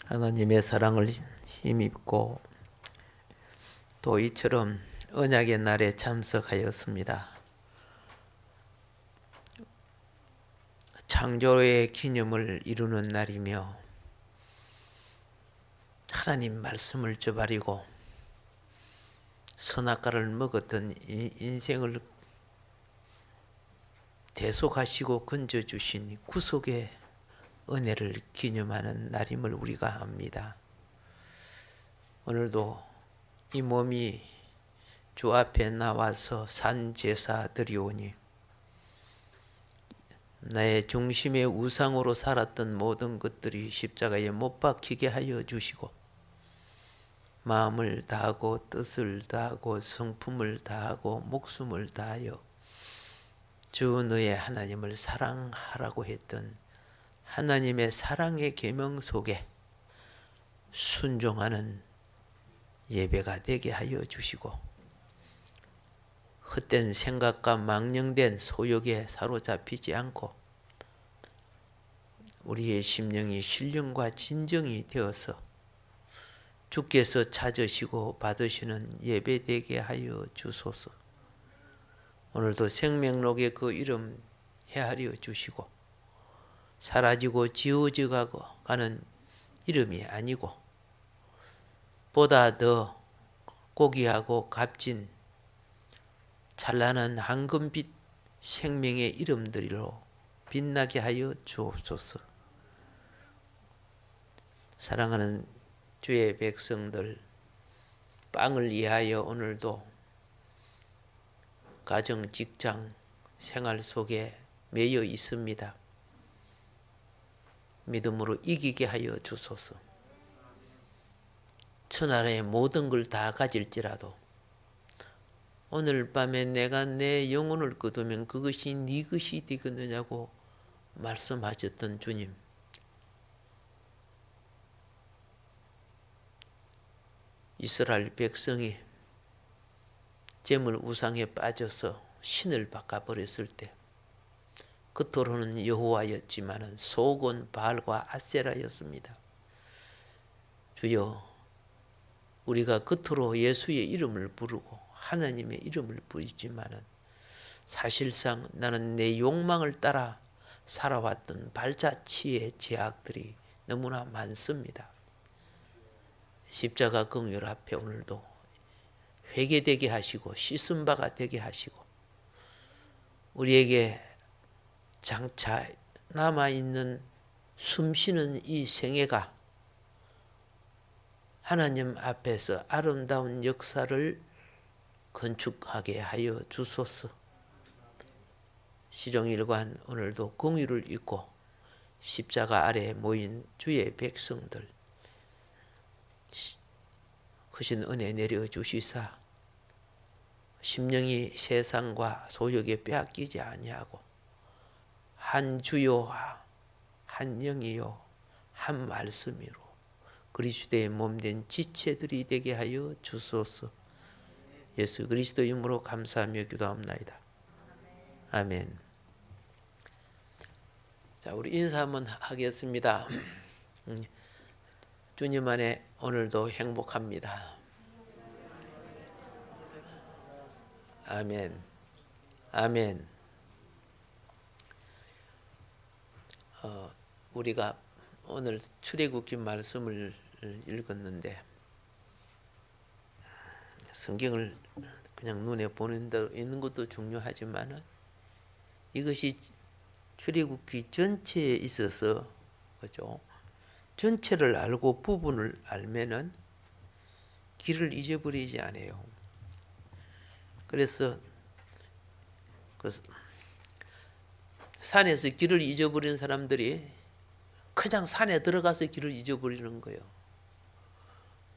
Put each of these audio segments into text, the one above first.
하나님의 사랑을 힘입고 또 이처럼 언약의 날에 참석하였습니다. 창조의 기념을 이루는 날이며 하나님 말씀을 저버리고 선악과를 먹었던 인생을 대속하시고 건져주신 구속의 은혜를 기념하는 날임을 우리가 압니다. 오늘도 이 몸이 주 앞에 나와서 산 제사 드리오니 나의 중심의 우상으로 살았던 모든 것들이 십자가에 못 박히게 하여 주시고 마음을 다하고 뜻을 다하고 성품을 다하고 목숨을 다하여 주 너의 하나님을 사랑하라고 했던 하나님의 사랑의 계명 속에 순종하는 예배가 되게 하여 주시고 헛된 생각과 망령된 소욕에 사로잡히지 않고 우리의 심령이 신령과 진정이 되어서 주께서 찾으시고 받으시는 예배 되게 하여 주소서. 오늘도 생명록에 그 이름 헤아려 주시고 사라지고 지워져 가는 이름이 아니고 보다 더 고귀하고 값진 찬란한 황금빛 생명의 이름들로 빛나게 하여 주옵소서. 사랑하는 주의 백성들, 빵을 위하여 오늘도 가정, 직장, 생활 속에 매여 있습니다. 믿음으로 이기게 하여 주소서. 천하의 모든 걸 다 가질지라도 오늘 밤에 내가 내 영혼을 거두면 그것이 네 것이 되겠느냐고 말씀하셨던 주님, 이스라엘 백성이 재물 우상에 빠져서 신을 바꿔버렸을 때 겉으로는 여호와였지만 속은 바알과 아세라였습니다. 주여, 우리가 겉으로 예수의 이름을 부르고 하나님의 이름을 부르지만 사실상 나는 내 욕망을 따라 살아왔던 발자취의 죄악들이 너무나 많습니다. 십자가 긍휼 앞에 오늘도 회개되게 하시고 씻은 바가 되게 하시고 우리에게 장차 남아있는 숨쉬는 이 생애가 하나님 앞에서 아름다운 역사를 건축하게 하여 주소서. 시종일관 오늘도 긍휼을 잊고 십자가 아래에 모인 주의 백성들 크신 은혜 내려주시사 심령이 세상과 소욕에 빼앗기지 아니하고 한 주요 한 영이요 한 말씀이로 그리스도의 몸된 지체들이 되게 하여 주소서. 예수 그리스도 이름으로 감사하며 기도합나이다. 아멘. 자, 우리 인사 한번 하겠습니다. 주님 안에 오늘도 행복합니다. 아멘. 아멘. 우리가 오늘 출애굽기 말씀을 읽었는데 성경을 그냥 눈에 보는 대로 있는 것도 중요하지만 이것이 출애굽기 전체에 있어서 그죠? 전체를 알고 부분을 알면은 길을 잊어버리지 않아요. 그래서 그 산에서 길을 잊어버린 사람들이 그냥 산에 들어가서 길을 잊어버리는 거예요.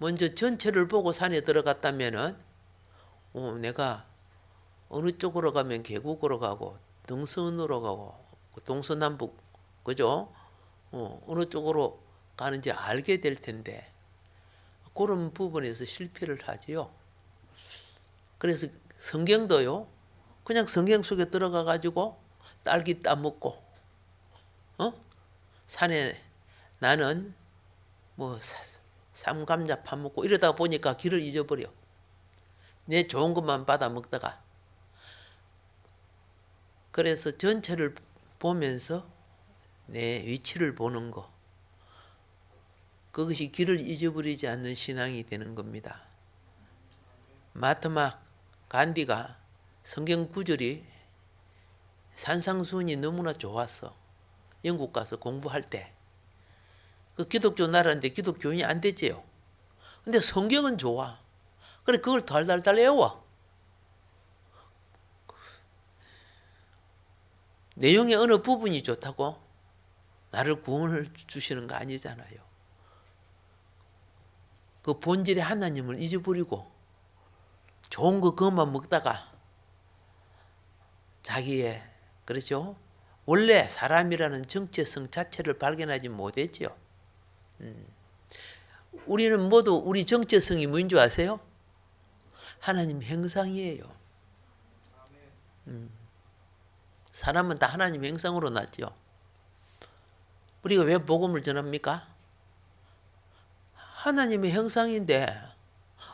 먼저 전체를 보고 산에 들어갔다면은 내가 어느 쪽으로 가면 계곡으로 가고 등선으로 가고 동서남북 그죠? 어느 쪽으로 가는지 알게 될 텐데 그런 부분에서 실패를 하지요. 그래서 성경도요. 그냥 성경 속에 들어가 가지고 딸기 따먹고 산에 나는 뭐 삼감자 파먹고 이러다가 보니까 길을 잊어버려. 내 좋은 것만 받아 먹다가. 그래서 전체를 보면서 내 위치를 보는 거. 그것이 길을 잊어버리지 않는 신앙이 되는 겁니다. 마하트마 간디가 성경 구절이 산상수훈이 너무나 좋았어. 영국 가서 공부할 때. 그 기독교 나라인데 기독교인이 안 되지요. 근데 성경은 좋아. 그래 그걸 달달달 외워. 내용의 어느 부분이 좋다고 나를 구원을 주시는 거 아니잖아요. 그 본질의 하나님을 잊어버리고 좋은 거 그것만 먹다가 자기의 그렇죠? 원래 사람이라는 정체성 자체를 발견하지 못했지요. 우리는 모두 우리 정체성이 뭔 줄 아세요? 하나님 형상이에요. 사람은 다 하나님 형상으로 났죠. 우리가 왜 복음을 전합니까? 하나님의 형상인데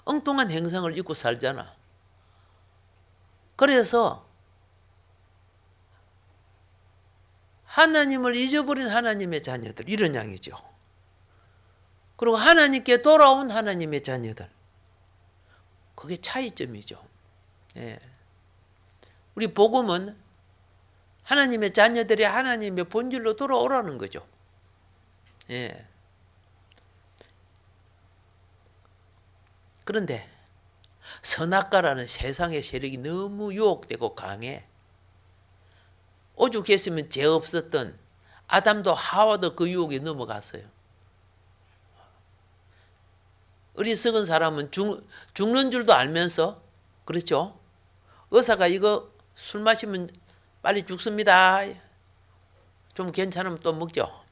엉뚱한 형상을 입고 살잖아. 그래서 하나님을 잊어버린 하나님의 자녀들 이런 양이죠. 그리고 하나님께 돌아온 하나님의 자녀들. 그게 차이점이죠. 예. 우리 복음은 하나님의 자녀들이 하나님의 본질로 돌아오라는 거죠. 예. 그런데 선악과라는 세상의 세력이 너무 유혹되고 강해. 오죽했으면 죄 없었던 아담도 하와도 그 유혹에 넘어갔어요. 어리석은 사람은 죽는 줄도 알면서 그렇죠. 의사가 이거 술 마시면 빨리 죽습니다. 좀 괜찮으면 또 먹죠.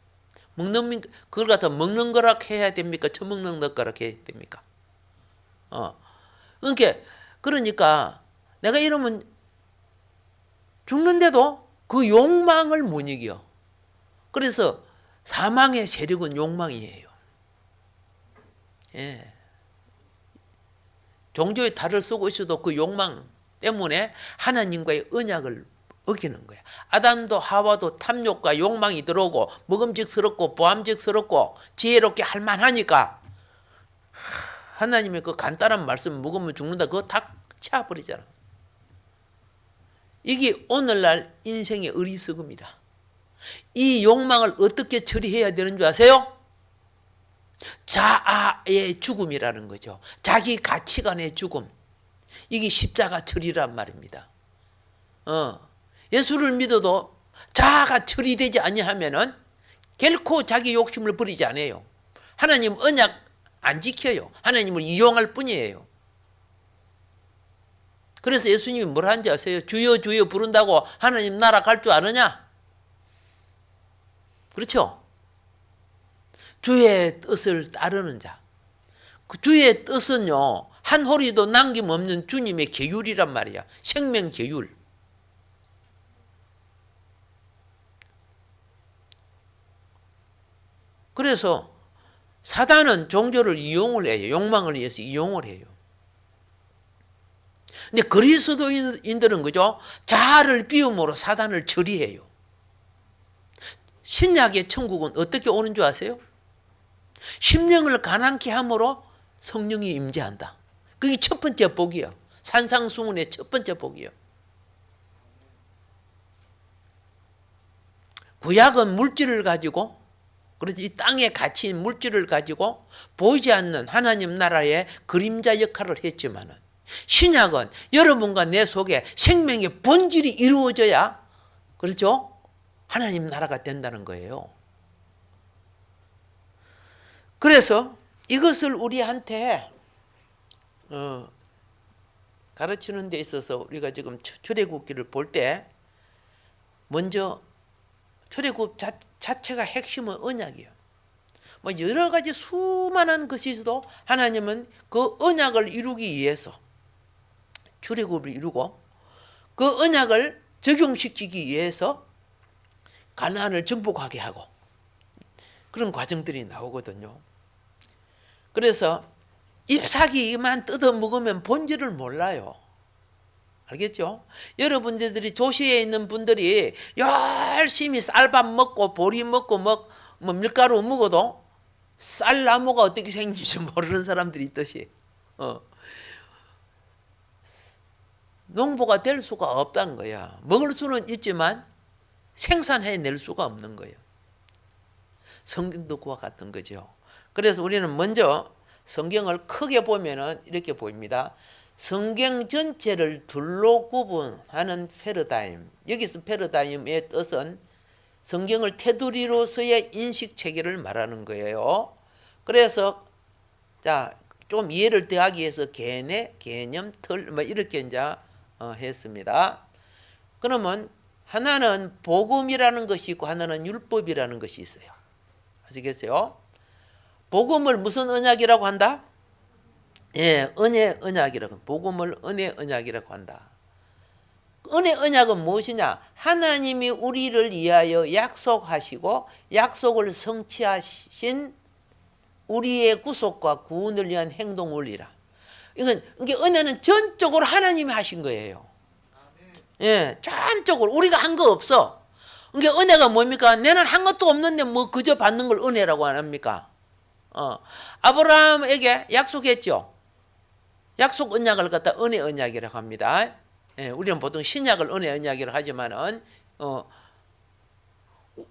그걸 갖다 먹는 거라 해야 됩니까? 처먹는 거라 해야 됩니까? 그러니까 내가 이러면 죽는데도 그 욕망을 못 이겨. 그래서 사망의 세력은 욕망이에요. 예. 종교의 탈을 쓰고 있어도 그 욕망 때문에 하나님과의 언약을 어기는 거야. 아담도 하와도 탐욕과 욕망이 들어오고 먹음직스럽고 보암직스럽고 지혜롭게 할 만하니까 하나님의 그 간단한 말씀 먹으면 죽는다 그거 다 치워버리잖아. 이게 오늘날 인생의 어리석음이라. 이 욕망을 어떻게 처리해야 되는 줄 아세요? 자아의 죽음이라는 거죠. 자기 가치관의 죽음. 이게 십자가 처리란 말입니다. 예수를 믿어도 자아가 처리되지 아니하면은 결코 자기 욕심을 버리지 않아요. 하나님 언약 안 지켜요. 하나님을 이용할 뿐이에요. 그래서 예수님이 뭘 한지 아세요? 주여 주여 부른다고 하나님 나라 갈 줄 아느냐? 그렇죠? 주의 뜻을 따르는 자. 그 주의 뜻은요, 한 호리도 남김없는 주님의 계율이란 말이야. 생명 계율. 그래서 사단은 종교를 이용을 해요. 욕망을 위해서 이용을 해요. 근데 그리스도인들은 그죠? 자아를 비움으로 사단을 처리해요. 신약의 천국은 어떻게 오는 줄 아세요? 심령을 가난케 함으로 성령이 임재한다. 그게 첫 번째 복이야. 산상수훈의 첫 번째 복이야. 구약은 물질을 가지고, 그렇지, 이 땅에 갇힌 물질을 가지고 보이지 않는 하나님 나라의 그림자 역할을 했지만은, 신약은 여러분과 내 속에 생명의 본질이 이루어져야, 그렇죠? 하나님 나라가 된다는 거예요. 그래서 이것을 우리한테 가르치는 데 있어서 우리가 지금 출애굽기를 볼 때 먼저 출애굽 자체가 핵심은 언약이에요. 뭐 여러 가지 수많은 것이 있어도 하나님은 그 언약을 이루기 위해서 출애굽을 이루고 그 언약을 적용시키기 위해서 가나안을 정복하게 하고 그런 과정들이 나오거든요. 그래서 잎사귀만 뜯어 먹으면 본질을 몰라요. 알겠죠? 여러분들이 도시에 있는 분들이 열심히 쌀밥 먹고 보리 먹고 뭐 밀가루 먹어도 쌀나무가 어떻게 생긴지 모르는 사람들이 있듯이 농부가 될 수가 없다는 거야. 먹을 수는 있지만 생산해낼 수가 없는 거예요. 성경도 그와 같은 거죠. 그래서 우리는 먼저 성경을 크게 보면은 이렇게 보입니다. 성경 전체를 둘로 구분하는 패러다임. 여기서 패러다임의 뜻은 성경을 테두리로서의 인식 체계를 말하는 거예요. 그래서 자, 좀 이해를 더하기 위해서 개념, 틀 뭐 이렇게 이제 했습니다. 그러면 하나는 복음이라는 것이 있고 하나는 율법이라는 것이 있어요. 아시겠어요? 복음을 무슨 언약이라고 한다? 예, 은혜 언약이라고. 복음을 은혜 언약이라고 한다. 은혜 언약은 무엇이냐? 하나님이 우리를 위하여 약속하시고 약속을 성취하신 우리의 구속과 구원을 위한 행동 원리라. 이건 이게 은혜는 전적으로 하나님이 하신 거예요. 예, 전적으로 우리가 한 거 없어. 이게 은혜가 뭡니까? 내는 한 것도 없는데 뭐 그저 받는 걸 은혜라고 안 합니까? 아브라함에게 약속했죠. 약속 언약을 갖다 은혜 언약이라고 합니다. 예, 우리는 보통 신약을 은혜 언약이라고 하지만은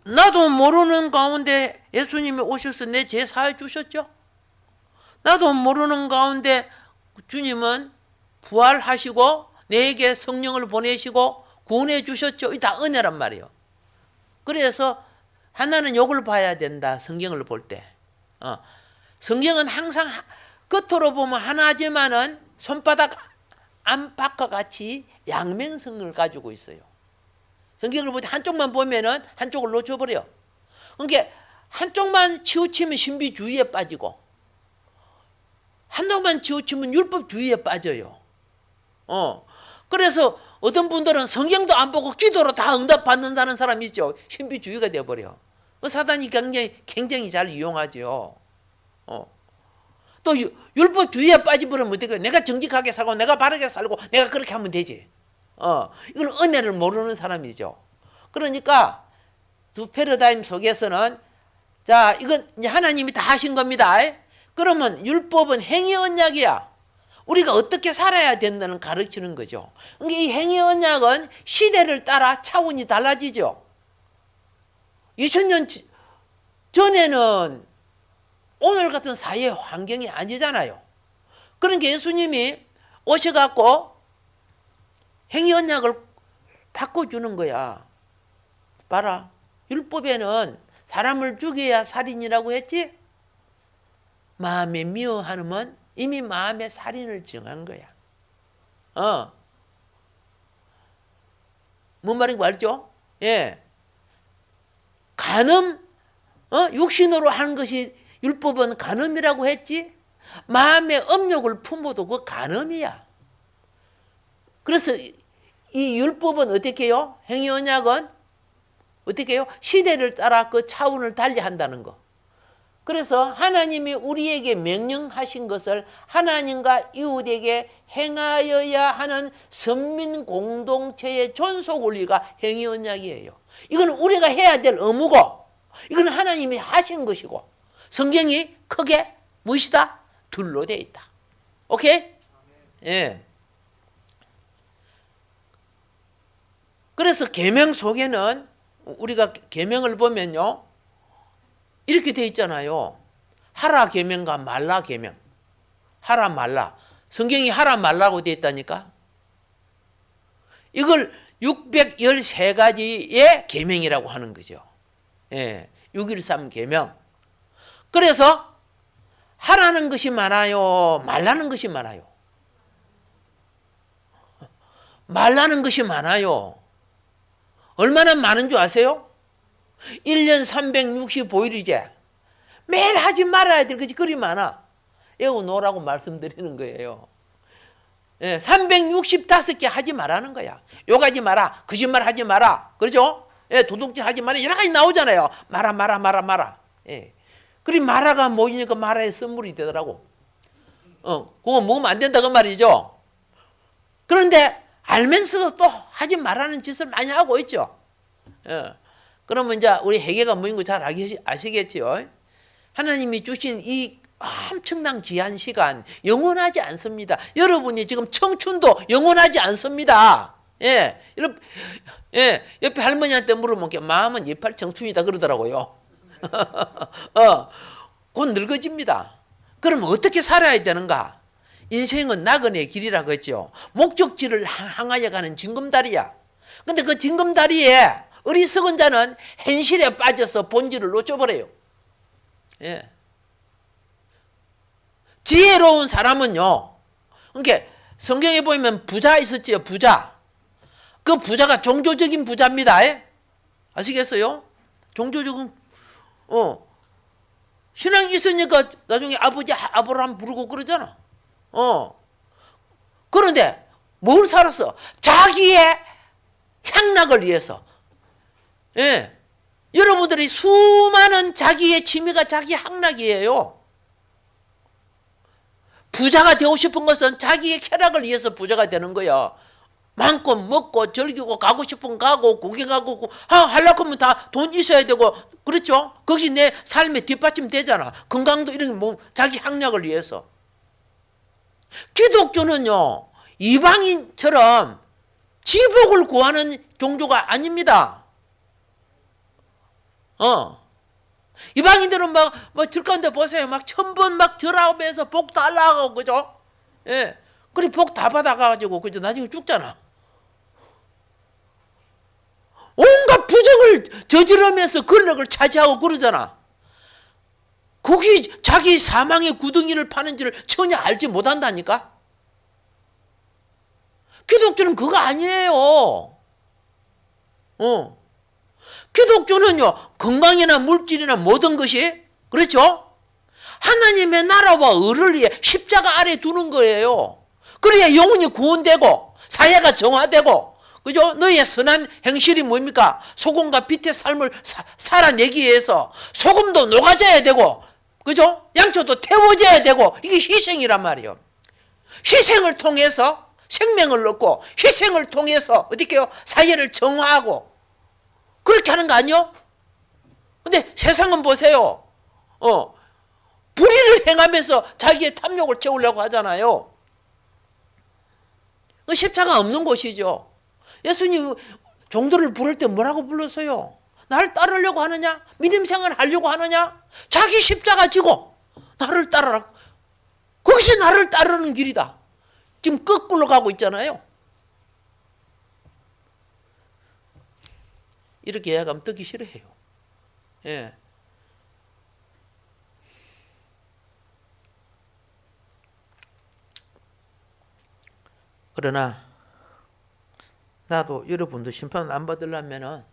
나도 모르는 가운데 예수님이 오셔서 내 죄 사해 주셨죠. 나도 모르는 가운데 주님은 부활하시고 내게 성령을 보내시고 구원해 주셨죠. 이 다 은혜란 말이에요. 그래서 하나는 요걸 봐야 된다. 성경을 볼 때. 성경은 항상 겉으로 보면 하나지만은 손바닥 안팎과 같이 양면성을 가지고 있어요. 성경을 볼 때 한쪽만 보면은 한쪽을 놓쳐버려. 그러니까 한쪽만 치우치면 신비주의에 빠지고 한쪽만 치우치면 율법주의에 빠져요. 그래서 어떤 분들은 성경도 안 보고 기도로 다 응답받는다는 사람이 있죠. 신비주의가 되어버려. 사단이 굉장히 잘 이용하죠. 또 율법주의에 빠져버리면 어떡해요? 내가 정직하게 살고 내가 바르게 살고 내가 그렇게 하면 되지. 이건 은혜를 모르는 사람이죠. 그러니까 두 패러다임 속에서는 자, 이건 이제 하나님이 다 하신 겁니다. 그러면 율법은 행위 언약이야. 우리가 어떻게 살아야 된다는 가르치는 거죠. 그러니까 이 행위 언약은 시대를 따라 차원이 달라지죠. 2000년 전에는 오늘 같은 사회 환경이 아니잖아요. 그러니까 예수님이 오셔갖고 행위 언약을 바꿔주는 거야. 봐라. 율법에는 사람을 죽여야 살인이라고 했지? 마음에 미워하면 이미 마음에 살인을 정한 거야. 뭔 말인지 알죠? 예. 간음, 육신으로 하는 것이 율법은 간음이라고 했지? 마음의 음욕을 품어도 그 간음이야. 그래서 이 율법은 어떻게 해요? 행위 언약은 어떻게 해요? 시대를 따라 그 차원을 달리한다는 거. 그래서 하나님이 우리에게 명령하신 것을 하나님과 이웃에게 행하여야 하는 선민 공동체의 존속 원리가 행위 언약이에요. 이건 우리가 해야 될 의무고 이건 하나님이 하신 것이고 성경이 크게 무엇이다? 둘로 되어 있다. 오케이? 예. 그래서 계명 속에는 우리가 계명을 보면요. 이렇게 되어 있잖아요. 하라 계명과 말라 계명. 하라 말라. 성경이 하라 말라고 되어 있다니까. 이걸 613가지의 계명이라고 하는 거죠. 예. 613 계명. 그래서 하라는 것이 많아요. 말라는 것이 많아요. 말라는 것이 많아요. 얼마나 많은 줄 아세요? 1년 365일이제. 매일 하지 말아야 될 것이 그리 많아. 외워놓으라고 말씀드리는 거예요. 예, 365개 하지 말라는 거야. 욕하지 마라. 거짓말 하지 마라. 그렇죠? 예, 도둑질 하지 마라. 여러 가지 나오잖아요. 마라. 예. 그리 마라가 모이니까 마라의 선물이 되더라고. 그거 먹으면 안 된다 그 말이죠. 그런데 알면서도 또 하지 말라는 짓을 많이 하고 있죠. 그러면 이제 우리 회개가 뭐인 거 잘 아시겠죠? 하나님이 주신 이 엄청난 귀한 시간 영원하지 않습니다. 여러분이 지금 청춘도 영원하지 않습니다. 옆에 할머니한테 물어보면 마음은 이팔 청춘이다 그러더라고요. 곧 늙어집니다. 그럼 어떻게 살아야 되는가? 인생은 나그네의 길이라고 했죠. 목적지를 향하여 가는 징검다리야. 근데 그 징검다리에 어리석은 자는 현실에 빠져서 본질을 놓쳐버려요. 지혜로운 사람은요, 그러니까 성경에 보면 부자 있었지요, 부자. 그 부자가 종교적인 부자입니다. 아시겠어요? 종교적인, 신앙이 있으니까 나중에 아버지 아브라함 부르고 그러잖아. 그런데 뭘 살았어? 자기의 향락을 위해서. 여러분들이 수많은 자기의 취미가 자기 향락이에요. 부자가 되고 싶은 것은 자기의 쾌락을 위해서 부자가 되는 거야. 마음껏 먹고 즐기고 가고 싶은 가고 구경하고 하려고 하면 다 돈 있어야 되고 그렇죠? 거기 내 삶의 뒷받침 되잖아. 건강도 이런 뭐 자기 향락을 위해서. 기독교는요 이방인처럼 지복을 구하는 종교가 아닙니다. 이방인들은 막 들가운데 보세요. 막 1000번 막 절하면서 복 달라고 그죠? 그리 복 다 받아가지고 그죠? 나중에 죽잖아. 온갖 부정을 저지르면서 권력을 차지하고 그러잖아. 거기 자기 사망의 구덩이를 파는 줄을 전혀 알지 못한다니까. 기독교는 그거 아니에요. 기독교는요 건강이나 물질이나 모든 것이 그렇죠? 하나님의 나라와 의를 위해 십자가 아래 두는 거예요. 그래야 영혼이 구원되고 사회가 정화되고 그죠? 너희의 선한 행실이 뭡니까? 소금과 빛의 삶을 살아내기 위해서 소금도 녹아져야 되고 그죠? 양초도 태워져야 되고 이게 희생이란 말이에요. 희생을 통해서 생명을 얻고 희생을 통해서 어떻게 해요? 사회를 정화하고 그렇게 하는 거 아니요? 근데 세상은 보세요. 불의를 행하면서 자기의 탐욕을 채우려고 하잖아요. 십자가 없는 곳이죠. 예수님 종들을 부를 때 뭐라고 불렀어요? 나를 따르려고 하느냐? 믿음 생활 하려고 하느냐? 자기 십자가 지고 나를 따르라. 그것이 나를 따르는 길이다. 지금 거꾸로 가고 있잖아요. 이렇게 이야기하면 듣기 싫어해요. 그러나 나도 여러분도 심판 안 받으려면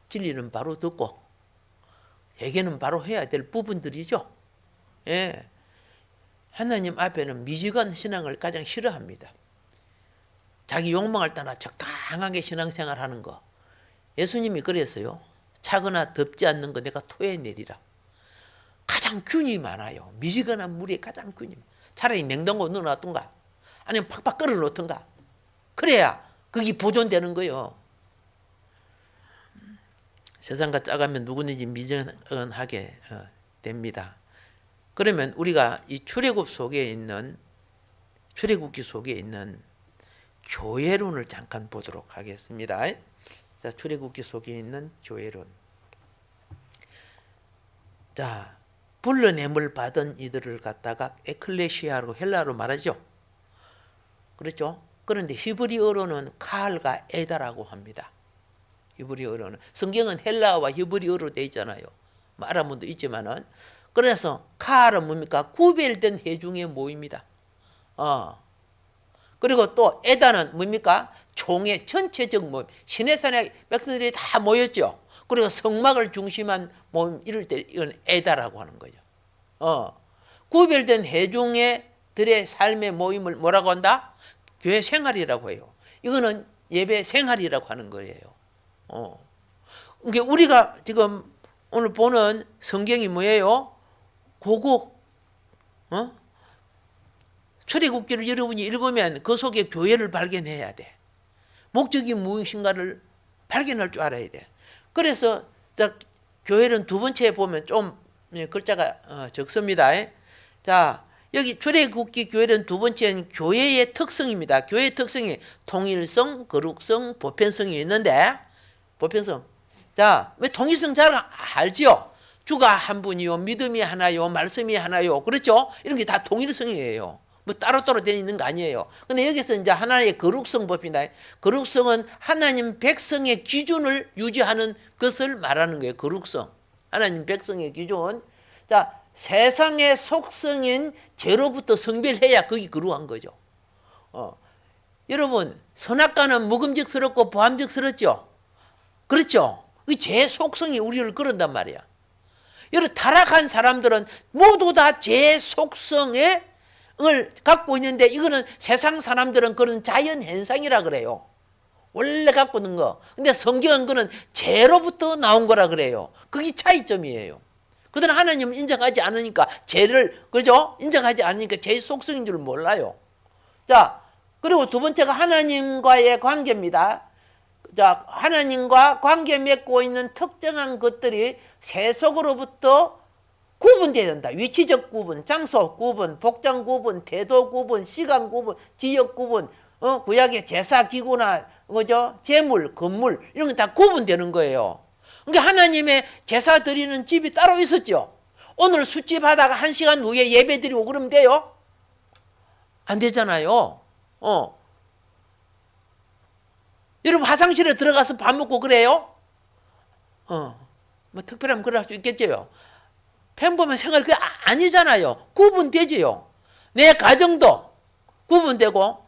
진리는 바로 듣고 회개는 바로 해야 될 부분들이죠. 하나님 앞에는 미지근 신앙을 가장 싫어합니다. 자기 욕망을 떠나 적당하게 신앙생활하는 거. 예수님이 그랬어요. 차거나 덥지 않는 거 내가 토해내리라. 가장 균이 많아요. 미지근한 물에 가장 균이 많아요. 차라리 냉장고 넣어놨던가 아니면 팍팍 끓여놓던가 그래야 거기 보존되는 거예요. 세상과 짜가면 누구든지 미지근하게 됩니다. 그러면 우리가 이 출애굽기 속에 있는 교회론을 잠깐 보도록 하겠습니다. 자, 출애굽기 속에 있는 교회론. 자, 불러냄을 받은 이들을 갖다가 에클레시아로 헬라로 말하죠. 그렇죠? 그런데 히브리어로는 칼과 에다라고 합니다. 히브리어로는 성경은 헬라와 히브리어로 되어 있잖아요. 알아본도 있지만은 그래서 칼은 뭡니까? 구별된 회중의 모임이다. 그리고 또 에다는 뭡니까? 총의 전체적 모임. 시내산의 백성들이 다 모였죠. 그리고 성막을 중심한 모임 이럴 때 이건 에다라고 하는 거죠. 구별된 회중들의 삶의 모임을 뭐라고 한다? 교회 생활이라고 해요. 이거는 예배 생활이라고 하는 거예요. 그러니까 우리가 지금 오늘 보는 성경이 뭐예요? 그거 출애굽기를 여러분이 읽으면 그 속에 교회를 발견해야 돼. 목적이 무엇인가를 발견할 줄 알아야 돼. 그래서 교회는 두 번째에 보면 좀 글자가 적습니다. 자, 여기 출애굽기 교회는 두 번째는 교회의 특성입니다. 교회의 특성이 통일성, 거룩성, 보편성이 있는데, 보편성. 자, 왜 통일성 잘 알지요? 주가 한 분이요, 믿음이 하나요, 말씀이 하나요, 그렇죠? 이런 게 다 통일성이에요. 뭐 따로따로 되어 있는 거 아니에요. 근데 여기서 이제 하나의 거룩성 법이다. 거룩성은 하나님 백성의 기준을 유지하는 것을 말하는 거예요. 거룩성. 하나님 백성의 기준. 자, 세상의 속성인 죄로부터 성별해야 거기 거룩한 거죠. 여러분, 선악과는 먹음직스럽고 보암직스럽죠? 그렇죠? 이 죄 속성이 우리를 그런단 말이야. 여러 타락한 사람들은 모두 다 죄 속성을 갖고 있는데, 이거는 세상 사람들은 그런 자연 현상이라 그래요. 원래 갖고 있는 거. 근데 성경은 그는 죄로부터 나온 거라 그래요. 그게 차이점이에요. 그들은 하나님을 인정하지 않으니까 죄를, 그죠? 인정하지 않으니까 죄의 속성인 줄 몰라요. 자, 그리고 두 번째가 하나님과의 관계입니다. 자, 하나님과 관계 맺고 있는 특정한 것들이 세속으로부터 구분되어야 된다. 위치적 구분, 장소 구분, 복장 구분, 태도 구분, 시간 구분, 지역 구분, 구약의 제사 기구나, 그죠? 재물, 건물, 이런 게 다 구분되는 거예요. 그러니까 하나님의 제사 드리는 집이 따로 있었죠. 오늘 숫집 하다가 1시간 후에 예배 드리고 그러면 돼요? 안 되잖아요. 여러분 화장실에 들어가서 밥 먹고 그래요? 뭐 특별하면 그럴 수 있겠죠. 평범한 생활 그게 아니잖아요. 구분되지요. 내 가정도 구분되고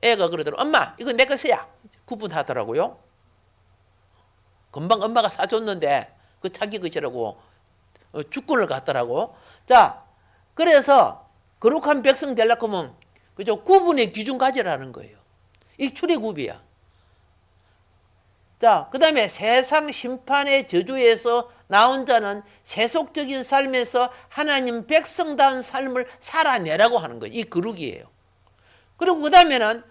애가 그러더라고. 엄마 이거 내 것이야. 구분하더라고요. 금방 엄마가 사줬는데 그 자기 것이라고 죽군을 갖더라고. 자, 그래서 거룩한 백성 되려고 하면 그죠? 구분의 기준 가지라는 거예요. 이 출애굽이야. 자, 그 다음에 세상 심판의 저주에서 나온 자는 세속적인 삶에서 하나님 백성다운 삶을 살아내라고 하는 거예요. 이 거룩이에요. 그리고 그 다음에는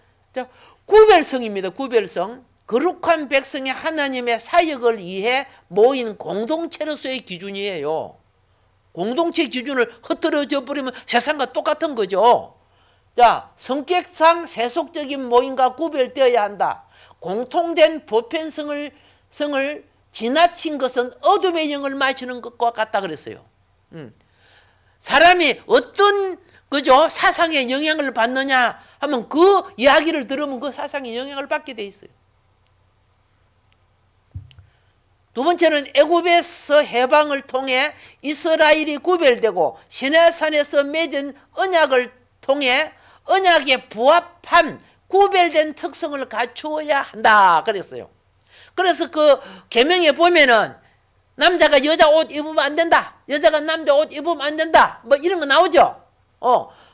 구별성입니다. 구별성. 거룩한 백성이 하나님의 사역을 위해 모인 공동체로서의 기준이에요. 공동체 기준을 흩어져 버리면 세상과 똑같은 거죠. 자, 성격상 세속적인 모임과 구별되어야 한다. 공통된 보편성을 지나친 것은 어둠의 영을 마시는 것과 같다 그랬어요. 사람이 어떤 그죠 사상의 영향을 받느냐 하면 그 이야기를 들으면 그 사상의 영향을 받게 돼 있어요. 두 번째는 애굽에서 해방을 통해 이스라엘이 구별되고 시내산에서 맺은 언약을 통해 언약에 부합한 구별된 특성을 갖추어야 한다 그랬어요. 그래서 그 계명에 보면은 남자가 여자 옷 입으면 안 된다. 여자가 남자 옷 입으면 안 된다. 뭐 이런 거 나오죠.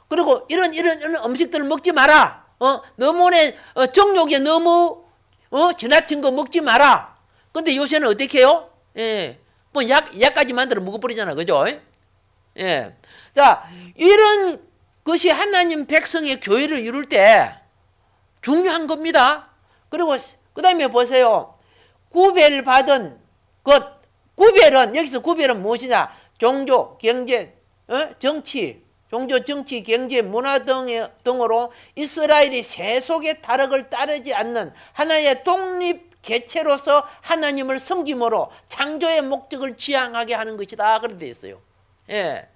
그리고 이런 음식들을 먹지 마라. 너무내 정욕에 너무 지나친 거 먹지 마라. 근데 요새는 어떻게 해요? 예. 뭐 약까지 만들어 먹어버리잖아. 그죠? 예. 자, 이런 것이 하나님 백성의 교회를 이룰 때 중요한 겁니다. 그리고 그 다음에 보세요. 구별받은 것. 구별은, 여기서 구별은 무엇이냐? 종교, 경제, 정치, 종교, 정치, 경제, 문화 등으로 이스라엘이 세속의 타락을 따르지 않는 하나의 독립 개체로서 하나님을 섬김으로 창조의 목적을 지향하게 하는 것이다. 그렇게 되어 있어요. 예.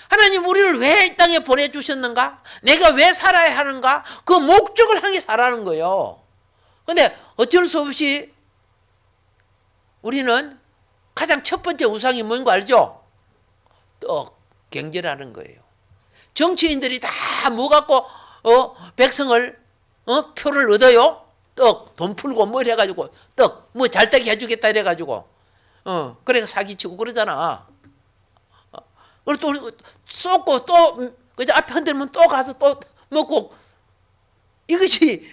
하나님 우리를 왜 이 땅에 보내주셨는가? 내가 왜 살아야 하는가? 그 목적을 향해 살아는 거예요. 근데 어쩔 수 없이 우리는 가장 첫 번째 우상이 뭔 거 알죠? 떡, 경제라는 거예요. 정치인들이 다 뭐 갖고 백성을 표를 얻어요? 떡, 돈 풀고 뭐 이래가지고 떡, 뭐 잘되게 해주겠다 이래가지고 그래서 사기치고 그러잖아. 그리고 또 쏟고 또 그저 앞에 흔들면 또 가서 또 먹고 이것이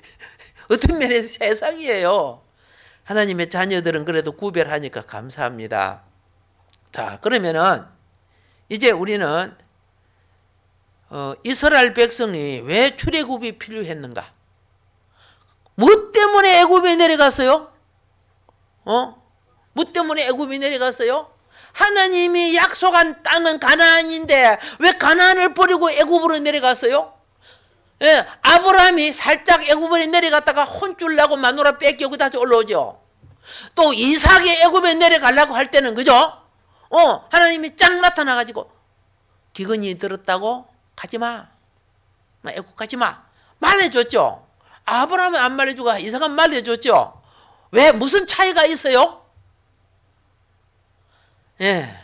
어떤 면에서 세상이에요. 하나님의 자녀들은 그래도 구별하니까 감사합니다. 자, 그러면은 이제 우리는 이스라엘 백성이 왜 출애굽이 필요했는가? 뭐 때문에 애굽에 내려갔어요? 뭐 때문에 애굽에 내려갔어요? 하나님이 약속한 땅은 가나안인데 왜 가나안을 버리고 애굽으로 내려갔어요? 예, 아브라함이 살짝 애굽에 내려갔다가 혼쭐 나고 마누라 뺏기고 다시 올라오죠. 또 이삭이 애굽에 내려가려고 할 때는 그죠? 하나님이 쫙 나타나가지고 기근이 들었다고 가지마, 애굽 가지마 말해줬죠. 아브라함은 안 말해주고 이삭은 말해줬죠. 왜? 무슨 차이가 있어요? 예.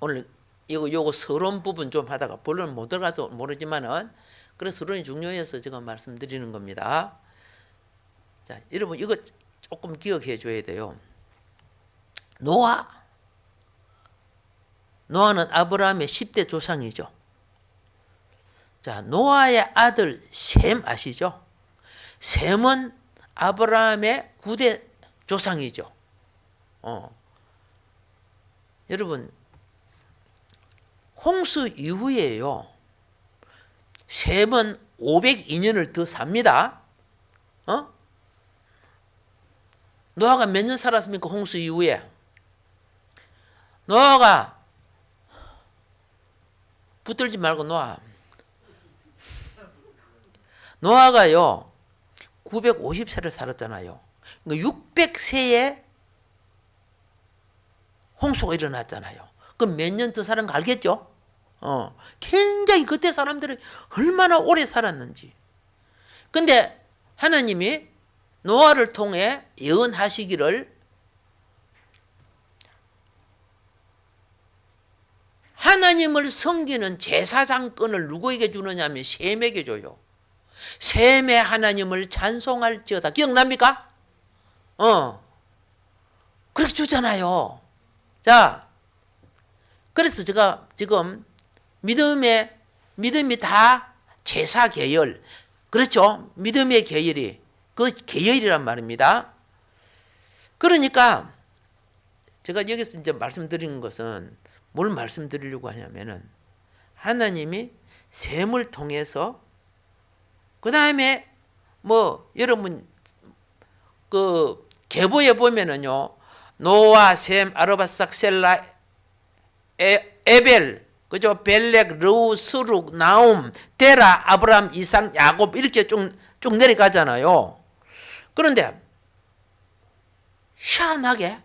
오늘 요거 서론 부분 좀 하다가 본론 못 들어가서 모르지만은 그래서 서론이 중요해서 제가 말씀드리는 겁니다. 자, 여러분 이거 조금 기억해 줘야 돼요. 노아는 아브라함의 10대 조상이죠. 자, 노아의 아들 셈 아시죠? 셈은 아브라함의 9대 조상이죠. 여러분 홍수 이후에요. 셈은 502년을 더 삽니다. 노아가 몇 년 살았습니까? 홍수 이후에. 노아가 붙들지 말고 노아가요 950세를 살았잖아요. 그러니까 600세에 홍수가 일어났잖아요. 그럼 몇 년 더 사는 거 알겠죠? 굉장히 그때 사람들이 얼마나 오래 살았는지. 근데 하나님이 노아를 통해 예언하시기를 하나님을 섬기는 제사장권을 누구에게 주느냐 하면 셈에게 줘요. 셈의 하나님을 찬송할지어다. 기억납니까? 그렇게 주잖아요. 자, 그래서 제가 지금 믿음이 다 제사 계열, 그렇죠? 믿음의 계열이 그 계열이란 말입니다. 그러니까 제가 여기서 이제 말씀드리는 것은 뭘 말씀드리려고 하냐면은 하나님이 셈을 통해서 그 다음에 뭐 여러분 그 계보에 보면은요 노아, 셈, 아르바삭, 셀라, 에벨, 그죠? 벨렉, 르우, 스룩, 나움, 데라, 아브람, 이삭, 야곱 이렇게 쭉 내려가잖아요. 그런데 희한하게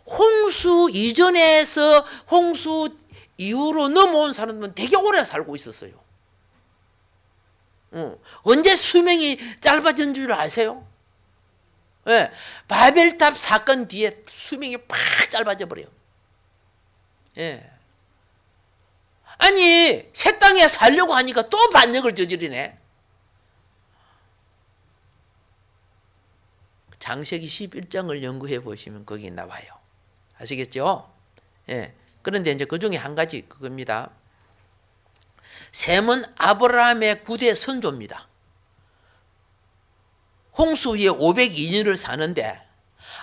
홍수 이전에서 홍수 이후로 넘어온 사람들은 되게 오래 살고 있었어요. 언제 수명이 짧아진 줄 아세요? 네, 바벨탑 사건 뒤에 수명이 팍 짧아져 버려요. 예. 아니 새 땅에 살려고 하니까 또 반역을 저지르네. 창세기 11장을 연구해 보시면 거기 나와요. 아시겠죠? 예. 그런데 이제 그 중에 한 가지 그겁니다. 셈은 아브라함의 9대 선조입니다. 홍수 후에 502년을 사는데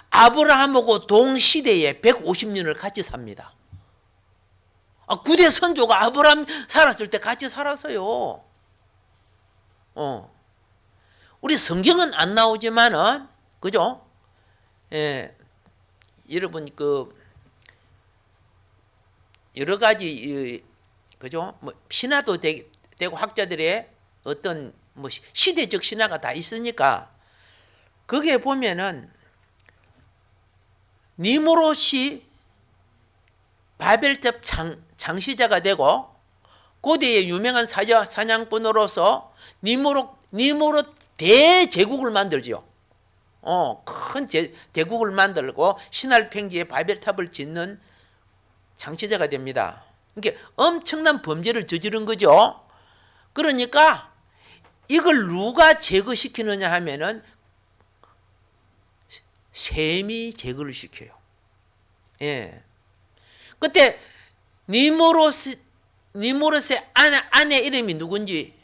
아브라함하고 동시대에 150년을 같이 삽니다. 9대 선조가 아브라함 살았을 때 같이 살았어요. 우리 성경은 안 나오지만은 그죠? 예, 여러분 그 여러 가지 그죠? 뭐 신화도 되고 학자들의 어떤 뭐 시대적 신화가 다 있으니까 거기에 보면은 니무롯이 바벨탑 창시자가 되고 고대의 유명한 사냥꾼으로서 니무롯 대제국을 만들죠. 큰 제국을 만들고 신할 평지에 바벨탑을 짓는 창시자가 됩니다. 그러니까 엄청난 범죄를 저지른 거죠. 그러니까 이걸 누가 제거시키느냐 하면은 셈이 제거를 시켜요. 예. 그때 니무롯의 아내 이름이 누군지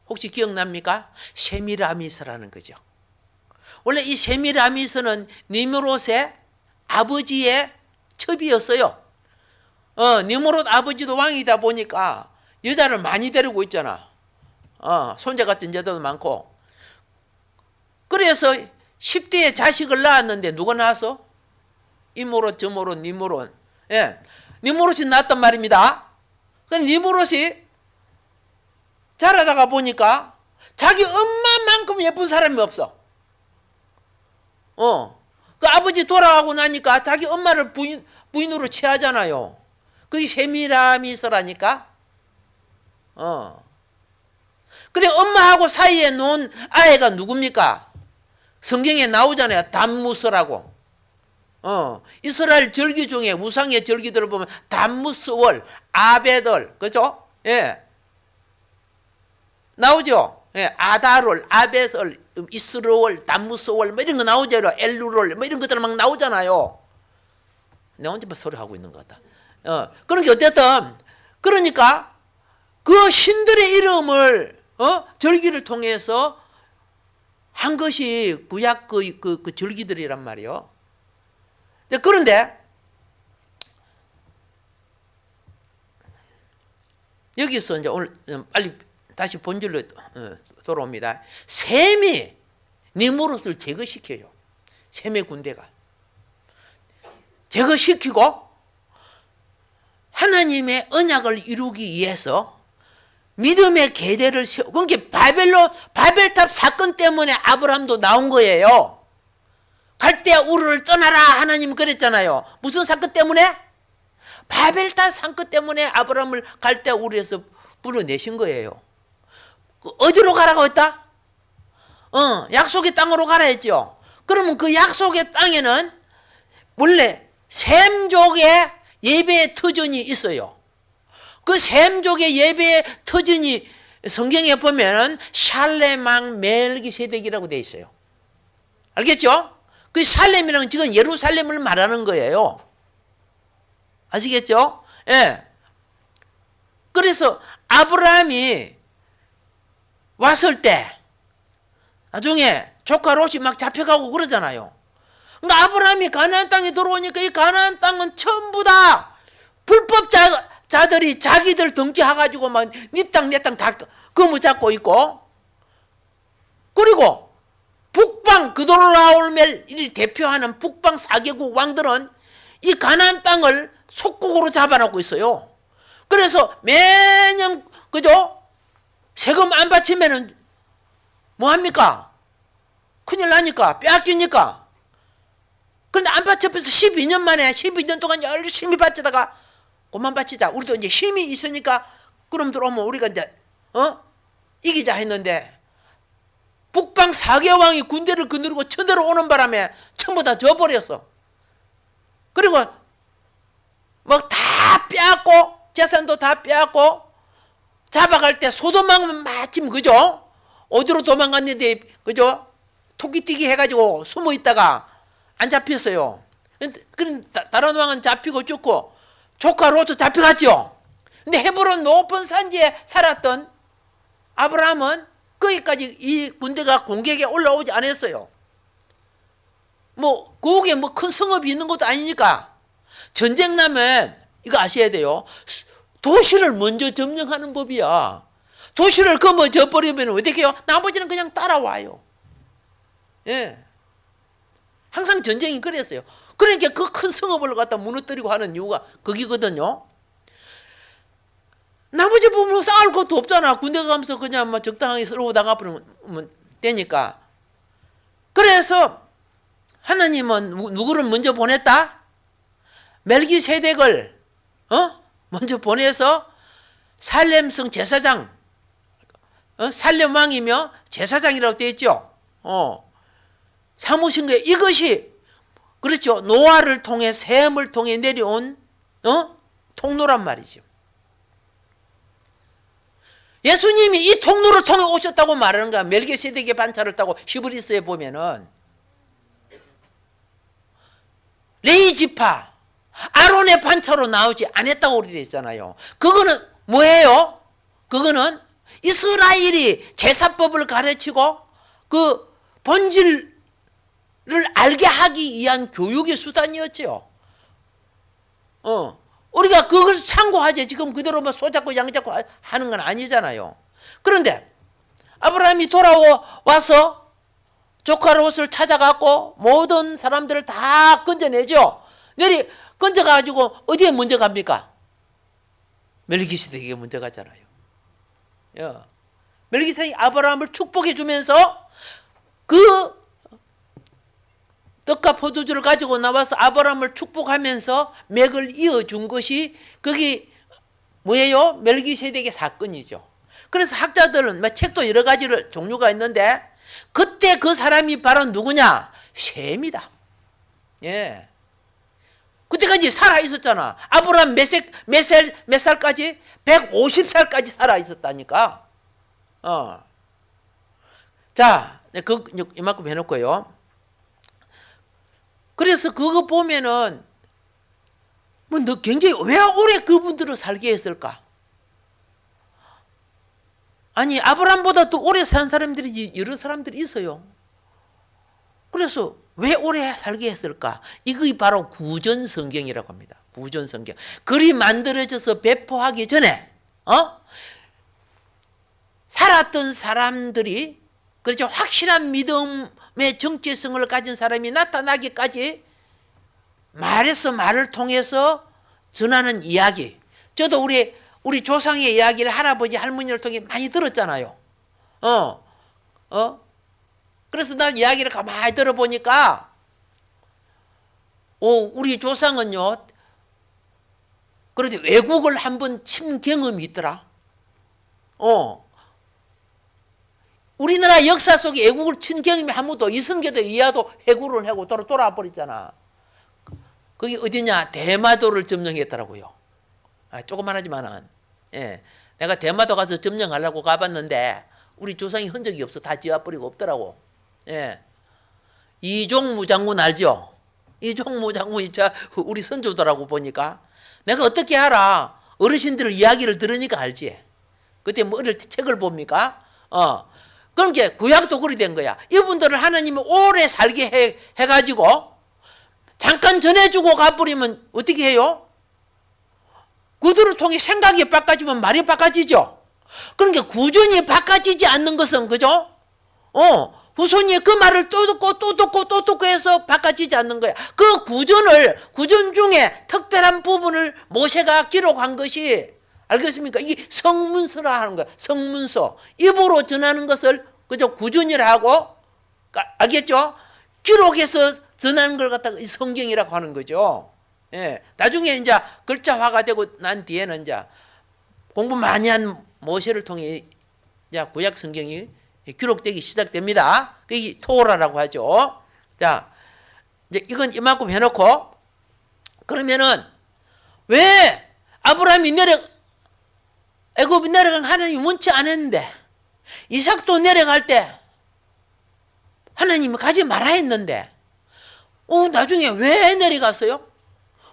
혹시 기억납니까? 세미라미스라는 거죠. 원래 이 세미라미스는 니무롯의 아버지의 첩이었어요. 니므롯 아버지도 왕이다 보니까 여자를 많이 데리고 있잖아. 손자 같은 여자도 많고. 그래서 10대에 자식을 낳았는데 누가 낳았어? 이모롯, 저모롯, 니모롯. 예. 니모롯이 낳았단 말입니다. 근데 니모롯이 자라다가 보니까 자기 엄마만큼 예쁜 사람이 없어. 그 아버지 돌아가고 나니까 자기 엄마를 부인으로 취하잖아요. 그게 세미라미스라니까. 그래, 엄마하고 사이에 놓은 아이가 누굽니까? 성경에 나오잖아요. 담무스라고. 이스라엘 절기 중에 우상의 절기들을 보면 담무스월, 아베들, 그죠? 예. 나오죠? 예. 아다롤, 아베설, 이스로월, 담무스월, 뭐 이런 거 나오잖아요. 엘루롤, 뭐 이런 것들 막 나오잖아요. 내 혼자 소리 하고 있는 것 같다. 그러니까 어쨌든, 그러니까 그 신들의 이름을, 절기를 통해서 한 것이 구약 그 절기들이란 말이요. 그런데 여기서 이제 오늘 빨리 다시 본질로 돌아옵니다. 셈이 니므롯을 제거시켜요. 셈의 군대가 제거시키고 하나님의 언약을 이루기 위해서 믿음의 계대를 세워. 그러니까 바벨탑 사건 때문에 아브라함도 나온 거예요. 갈대아 우르를 떠나라 하나님 그랬잖아요. 무슨 사건 때문에? 바벨탑 사건 때문에 아브라함을 갈대아 우르에서 불러내신 거예요. 어디로 가라고 했다? 약속의 땅으로 가라 했죠. 그러면 그 약속의 땅에는 원래 셈족의 예배의 터전이 있어요. 그 셈족의 예배의 터전이 성경에 보면은 샬렘왕 멜기세덱이라고 되어 있어요. 알겠죠? 그 살렘이라는 지금 예루살렘을 말하는 거예요. 아시겠죠? 예. 그래서 아브라함이 왔을 때 나중에 조카 롯이 막 잡혀가고 그러잖아요. 그러니까 아브라함이 가나안 땅에 들어오니까 이 가나안 땅은 전부 다 불법자들이 자기들 등기해가지고 막 네 땅 내 땅 다 거머잡고 있고, 그리고 북방 그도라올멜을 대표하는 북방 4개국 왕들은 이 가나안 땅을 속국으로 잡아놓고 있어요. 그래서 매년 그죠? 세금 안 바치면은 뭐 합니까? 큰일 나니까 빼앗기니까. 그런데 안 바쳐서 12년 만에 12년 동안 열심히 바치다가 그만 바치자. 우리도 이제 힘이 있으니까 그럼 들어오면 우리가 이제 이기자 했는데 북방 4개 왕이 군대를 거느리고 쳐들어 오는 바람에 전부 다 져버렸어. 그리고 막 다 빼앗고 재산도 다 빼앗고 잡아갈 때 소도망은 마침 그죠? 어디로 도망갔는데 그죠? 토끼뛰기 해가지고 숨어 있다가 안 잡혔어요. 그런 다른 왕은 잡히고 죽고 조카 롯도 잡혀갔죠. 근데 헤브론 높은 산지에 살았던 아브라함은 거기까지 이 군대가 공격에 올라오지 않았어요. 뭐 거기에 뭐 큰 성읍이 있는 것도 아니니까 전쟁 나면 이거 아셔야 돼요. 도시를 먼저 점령하는 법이야. 도시를 거머져 버리면 어떻게 해요? 나머지는 그냥 따라와요. 예. 항상 전쟁이 그랬어요. 그러니까 그 큰 성읍을 갖다 무너뜨리고 하는 이유가 거기거든요. 나머지 보면 싸울 것도 없잖아. 군대 가면서 그냥 막 적당하게 쓰러고 나가버리면 되니까. 그래서 하나님은 누구를 먼저 보냈다? 멜기세덱을 먼저 보내서 살렘성 제사장, 살렘 왕이며 제사장이라고 되어 있죠. 삼으신 거예요. 이것이 그렇죠. 노아를 통해 셈을 통해 내려온 통로란 말이죠. 예수님이 이 통로를 통해 오셨다고 말하는 거야. 멜기세덱의 반차를 타고 히브리서에 보면은 레위 지파 아론의 반차로 나오지 않았다고 되어 있잖아요. 그거는 뭐예요? 그거는 이스라엘이 제사법을 가르치고 그 본질을 알게 하기 위한 교육의 수단이었죠. 우리가 그걸 참고하지. 지금 그대로 뭐 손잡고 양잡고 하는 건 아니잖아요. 그런데 아브라함이 돌아와서 조카 롯을 찾아갖고 모든 사람들을 다 건져내죠. 건져가지고 어디에 먼저 갑니까? 멜기세덱에게 먼저 가잖아요. 멜기세덱이 아브라함을 축복해 주면서 그 떡과 포도주를 가지고 나와서 아브라함을 축복하면서 맥을 이어준 것이 그게 뭐예요? 멜기세덱의 사건이죠. 그래서 학자들은 책도 여러 가지 종류가 있는데 그때 그 사람이 바로 누구냐? 셈이다. 예. 그때까지 살아 있었잖아. 아브라함 몇 살까지? 150살까지 살아 있었다니까. 자, 이만큼 해놓고요. 그래서 그거 보면은 뭐 굉장히 왜 오래 그분들을 살게 했을까? 아니 아브라함보다 또 오래 산 사람들이 여러 사람들이 있어요. 그래서 왜 오래 살게 했을까? 이것이 바로 구전성경이라고 합니다. 구전성경. 글이 만들어져서 배포하기 전에 살았던 사람들이 그렇죠. 확실한 믿음의 정체성을 가진 사람이 나타나기까지 말에서 말을 통해서 전하는 이야기. 저도 우리 조상의 이야기를 할아버지 할머니를 통해 많이 들었잖아요. 그래서 난 이야기를 가만히 들어보니까 우리 조상은요. 그런데 외국을 한번 친 경험이 있더라. 우리나라 역사 속에 외국을 친 경험이 한 번도 이성계도 이하도 해구를 하고 돌아와 버렸잖아. 그게 어디냐? 대마도를 점령했더라고요. 조그만하지만은. 예. 내가 대마도 가서 점령하려고 가봤는데 우리 조상이 흔적이 없어. 다 지워버리고 없더라고. 예. 이종무 장군 알죠? 이종무 장군이 우리 선조더라고 보니까. 내가 어떻게 알아? 어르신들 이야기를 들으니까 알지. 그때 뭐 어릴 때 책을 봅니까? 그런 게 구약도 그리 된 거야. 이분들을 하나님이 오래 살게 해가지고 잠깐 전해주고 가버리면 어떻게 해요? 그들을 통해 생각이 바꿔지면 말이 바꿔지죠. 그러니까 구전이 바꿔지지 않는 것은 그죠? 후손이 그 말을 또 듣고 해서 바꿔지지 않는 거야. 그 구전 중에 특별한 부분을 모세가 기록한 것이 알겠습니까? 이게 성문서라 하는 거야. 성문서. 입으로 전하는 것을 그죠? 구전이라 하고 알겠죠? 기록해서 전하는 걸 갖다가 성경이라고 하는 거죠. 예. 나중에 이제 글자화가 되고 난 뒤에는 이제 공부 많이 한 모세를 통해 이제 구약 성경이 기록되기 시작됩니다. 그게 토라라고 하죠. 자, 이제 이건 이만큼 해놓고 그러면은 왜 아브라함이 애굽에 내려간 하나님이 원치 않았는데 이삭도 내려갈 때 하나님이 가지 말아 했는데 나중에 왜 내려갔어요?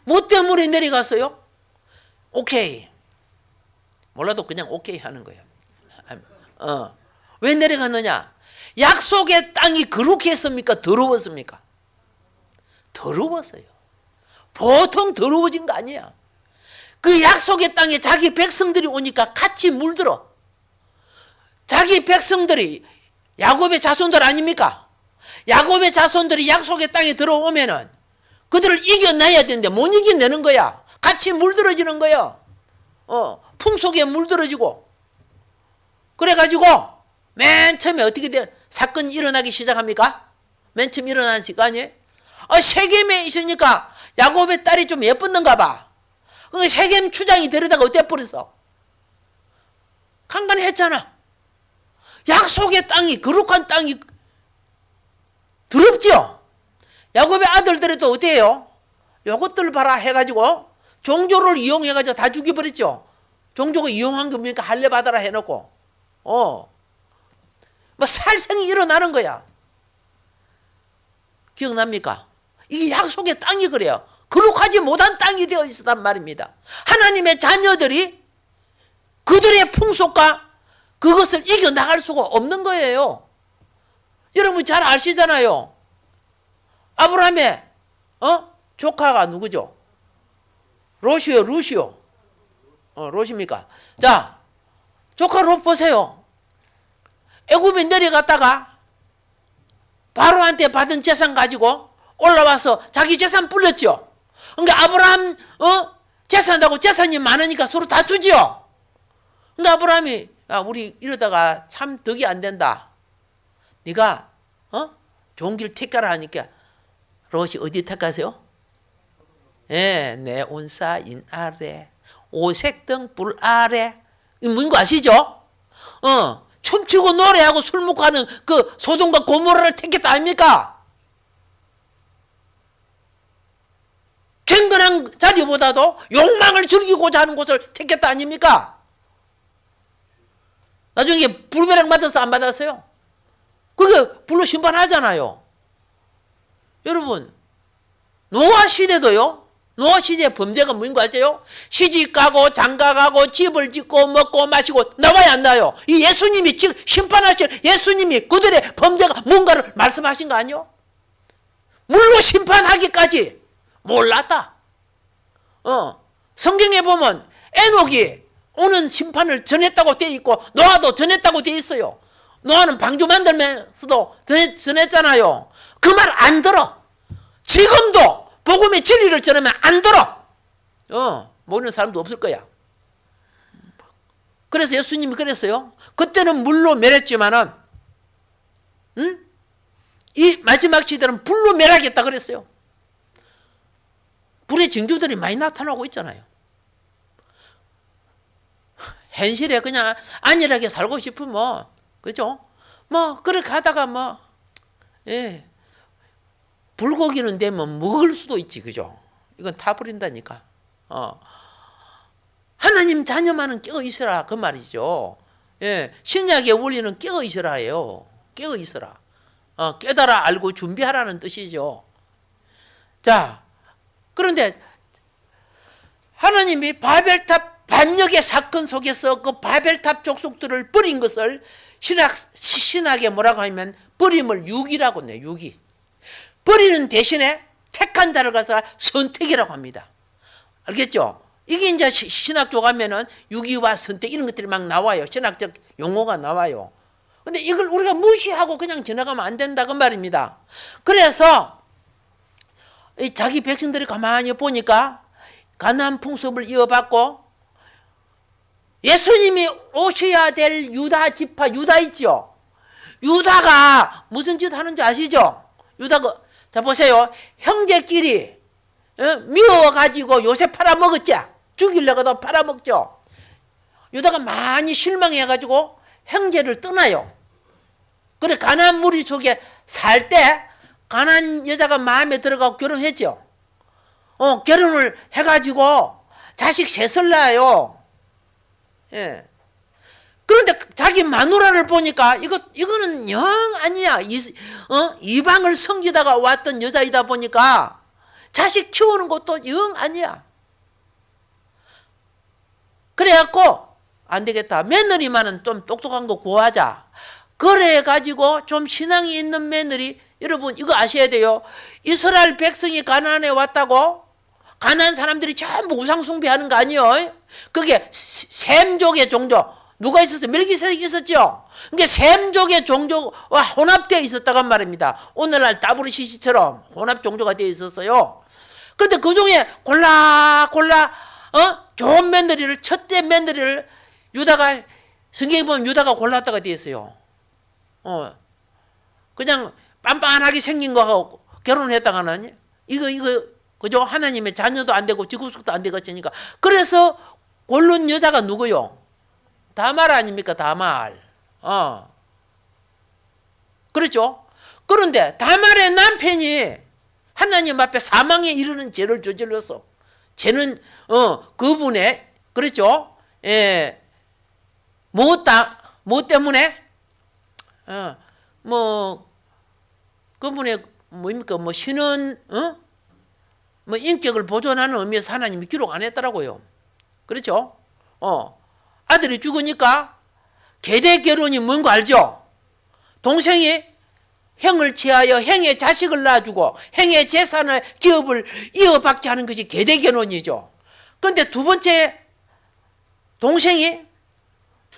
뭐 때문에 내려갔어요? 오케이. 몰라도 그냥 오케이 하는 거예요. 왜 내려갔느냐? 약속의 땅이 거룩했습니까? 더러웠습니까? 더러웠어요. 보통 더러워진 거 아니야. 그 약속의 땅에 자기 백성들이 오니까 같이 물들어. 자기 백성들이 야곱의 자손들 아닙니까? 야곱의 자손들이 약속의 땅에 들어오면은 그들을 이겨내야 되는데 못 이겨내는 거야. 같이 물들어지는 거야. 풍속에 물들어지고. 그래가지고 맨 처음에 어떻게 사건이 일어나기 시작합니까? 맨 처음 일어나는 시간이 세겜에 있으니까 야곱의 딸이 좀 예뻤는가 봐. 그러니까 세겜 추장이 데려다가 어때 버렸어? 강간했잖아. 약속의 땅이 거룩한 땅이 더럽죠? 야곱의 아들들도 어때요? 요것들 봐라 해가지고 종조를 이용해가지고 다 죽여버렸죠. 종조가 이용한 겁니까? 할례 받아라 해놓고 뭐 살생이 일어나는 거야. 기억납니까? 이게 약속의 땅이 그래요. 거룩하지 못한 땅이 되어 있었단 말입니다. 하나님의 자녀들이 그들의 풍속과 그것을 이겨나갈 수가 없는 거예요. 여러분 잘 아시잖아요. 아브라함의 조카가 누구죠? 롯이요, 룻이요. 롯입니까? 자, 조카 롯 보세요. 애굽에 내려갔다가 바로한테 받은 재산 가지고 올라와서 자기 재산 불렸죠. 그러니까 아브라함 재산하고 재산이 많으니까 서로 다투지요. 그러니까 아브라함이 야, 우리 이러다가 참 덕이 안 된다. 네가 좋은 길 택하라 하니까 롯이 어디 택하세요? 예, 내 온사인 아래 오색등 불 아래. 뭔 거 아시죠? 춤추고 노래하고 술 먹고 하는 그 소돔과 고모라를 택했다 아닙니까? 경건한 자리보다도 욕망을 즐기고자 하는 곳을 택했다 아닙니까? 나중에 불배랑 받아서 안 받았어요? 그게 불로 심판하잖아요. 여러분, 노아 시대도요. 노아 시대의 범죄가 뭐인 거 아세요? 시집가고 장가가고 집을 짓고 먹고 마시고 나와야 안 나요. 이 예수님이 지금 심판하실 예수님이 그들의 범죄가 뭔가를 말씀하신 거 아니요? 물로 심판하기까지 몰랐다. 성경에 보면 에녹이 오는 심판을 전했다고 되어 있고 노아도 전했다고 되어 있어요. 노아는 방주 만들면서도 전했잖아요. 그 말 안 들어. 지금도 복음의 진리를 전하면 안 들어. 모르는 사람도 없을 거야. 그래서 예수님이 그랬어요. 그때는 물로 멸했지만은 이 마지막 시대는 불로 멸하겠다 그랬어요. 불의 징조들이 많이 나타나고 있잖아요. 현실에 그냥 안일하게 살고 싶으면 그죠? 그렇게 하다가 불고기는 되면 먹을 수도 있지, 그죠? 이건 타버린다니까. 하나님 자녀만은 깨어 있어라 그 말이죠. 예, 신약의 원리는 깨어 있어라예요. 깨어 있어라. 깨달아 알고 준비하라는 뜻이죠. 자, 그런데 하나님이 바벨탑 반역의 사건 속에서 그 바벨탑 족속들을 버린 것을 신학에 뭐라고 하면 버림을 유기라고 해요. 유기. 버리는 대신에 택한 자를 가서 선택이라고 합니다. 알겠죠? 이게 이제 신학교 가면은 유기와 선택 이런 것들이 막 나와요. 신학적 용어가 나와요. 근데 이걸 우리가 무시하고 그냥 지나가면 안 된다 그 말입니다. 그래서 자기 백성들이 가만히 보니까 가나안 풍습을 이어받고 예수님이 오셔야 될 유다 지파 유다 있죠. 유다가 무슨 짓 하는 줄 아시죠? 유다가 자 보세요. 형제끼리 미워가지고 요셉 팔아먹었지. 죽이려고도 팔아먹죠. 유다가 많이 실망해가지고 형제를 떠나요. 그래 가나안 무리 속에 살 때 가나안 여자가 마음에 들어가고 결혼했죠. 결혼을 해가지고 자식 셋을 낳아요. 예. 그런데 자기 마누라를 보니까 이거는 영 아니야. 이방을 섬기다가 왔던 여자이다 보니까 자식 키우는 것도 영 아니야. 그래갖고 안 되겠다. 며느리만은 좀 똑똑한 거 구하자. 그래가지고 좀 신앙이 있는 며느리. 여러분 이거 아셔야 돼요. 이스라엘 백성이 가나안에 왔다고 가나안 사람들이 전부 우상 숭배하는 거 아니에요. 그게 셈족의 종족. 누가 있었어요? 멜기세덱이 있었죠. 그게 셈족의 종족과 혼합되어 있었다고 말입니다. 오늘날 WCC처럼 혼합 종족가 되어 있었어요. 그런데 그 중에 골라 좋은 며느리를 첫째 며느리를 유다가 성경에 보면 유다가 골랐다가 되어 있어요. 그냥 빤빤하게 생긴 거하고 결혼했다가는 이거 그죠? 하나님의 자녀도 안 되고 지구속도 안 되겠으니까. 그래서 고른 여자가 누구요? 다말 아닙니까? 다말. 그렇죠? 그런데 다말의 남편이 하나님 앞에 사망에 이르는 죄를 저질렀어. 죄는 그분의 그렇죠? 예. 뭐 때문에? 그분의 뭡니까? 신은 인격을 보존하는 의미에서 하나님이 기록 안 했더라고요. 그렇죠? 아들이 죽으니까 계대 결혼이 뭔 거 알죠? 동생이 형을 취하여 형의 자식을 낳아주고 형의 재산을 기업을 이어받게 하는 것이 계대 결혼이죠. 그런데 두 번째 동생이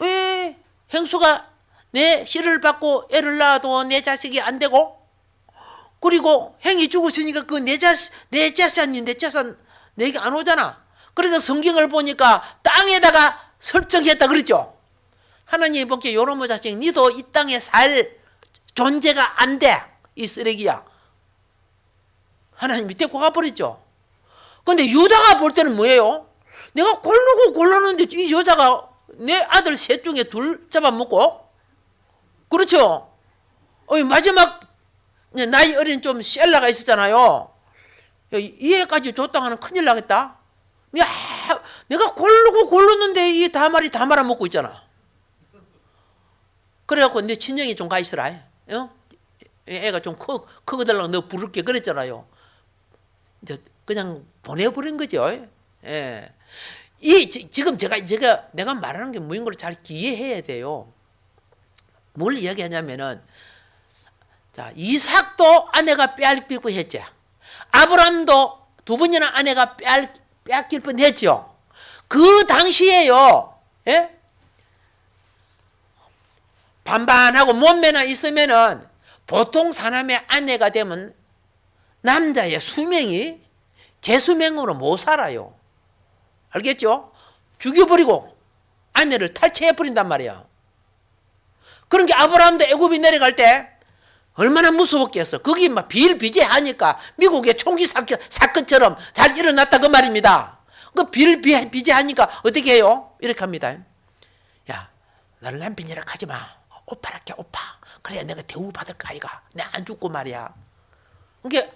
왜 행수가 내 씨를 받고 애를 낳아도 내 자식이 안 되고, 그리고 행이 죽었으니까 그 내 재산이 내 재산 내게 안 오잖아. 그래서 성경을 보니까 땅에다가 설정했다 그랬죠. 하나님이 보기에 요놈의 자식 니도 이 땅에 살 존재가 안 돼. 이 쓰레기야. 하나님이 데리고 가버렸죠. 근데 유다가 볼 때는 뭐예요? 내가 고르고 골랐는데 이 여자가 내 아들 셋 중에 둘 잡아먹고, 그렇죠? 마지막 나이 어린 좀 셀라가 있었잖아요. 이 애까지 줬다 하면 큰일 나겠다. 내가 고르고 골랐는데 이 다말이 다 말아먹고 있잖아. 그래갖고 내 친정에 좀 가 있으라. 애가 좀 크거들라고 너 부를게 그랬잖아요. 이제 그냥 보내버린 거죠. 예. 지금 내가 말하는 게 뭐인 걸 잘 이해해야 돼요. 뭘 이야기하냐면은, 자, 이삭도 아내가 빼앗길 뻔했죠. 아브람도 두 번이나 아내가 빼앗길 뻔했죠. 그 당시에요. 예? 반반하고 몸매나 있으면은 보통 사람의 아내가 되면 남자의 수명이 제 수명으로 못 살아요. 알겠죠? 죽여버리고 아내를 탈취해버린단 말이야. 그런 게 아브라함도 애굽에 내려갈 때 얼마나 무서웠겠어. 거기 막 비일비재하니까 미국의 총기 사건처럼 잘 일어났다 그 말입니다. 그 비일비재하니까 어떻게 해요? 이렇게 합니다. 야, 나를 남편이라 하지 마. 오빠랄게 오빠. 그래야 내가 대우받을 거 아이가. 내가 안 죽고 말이야. 그러니까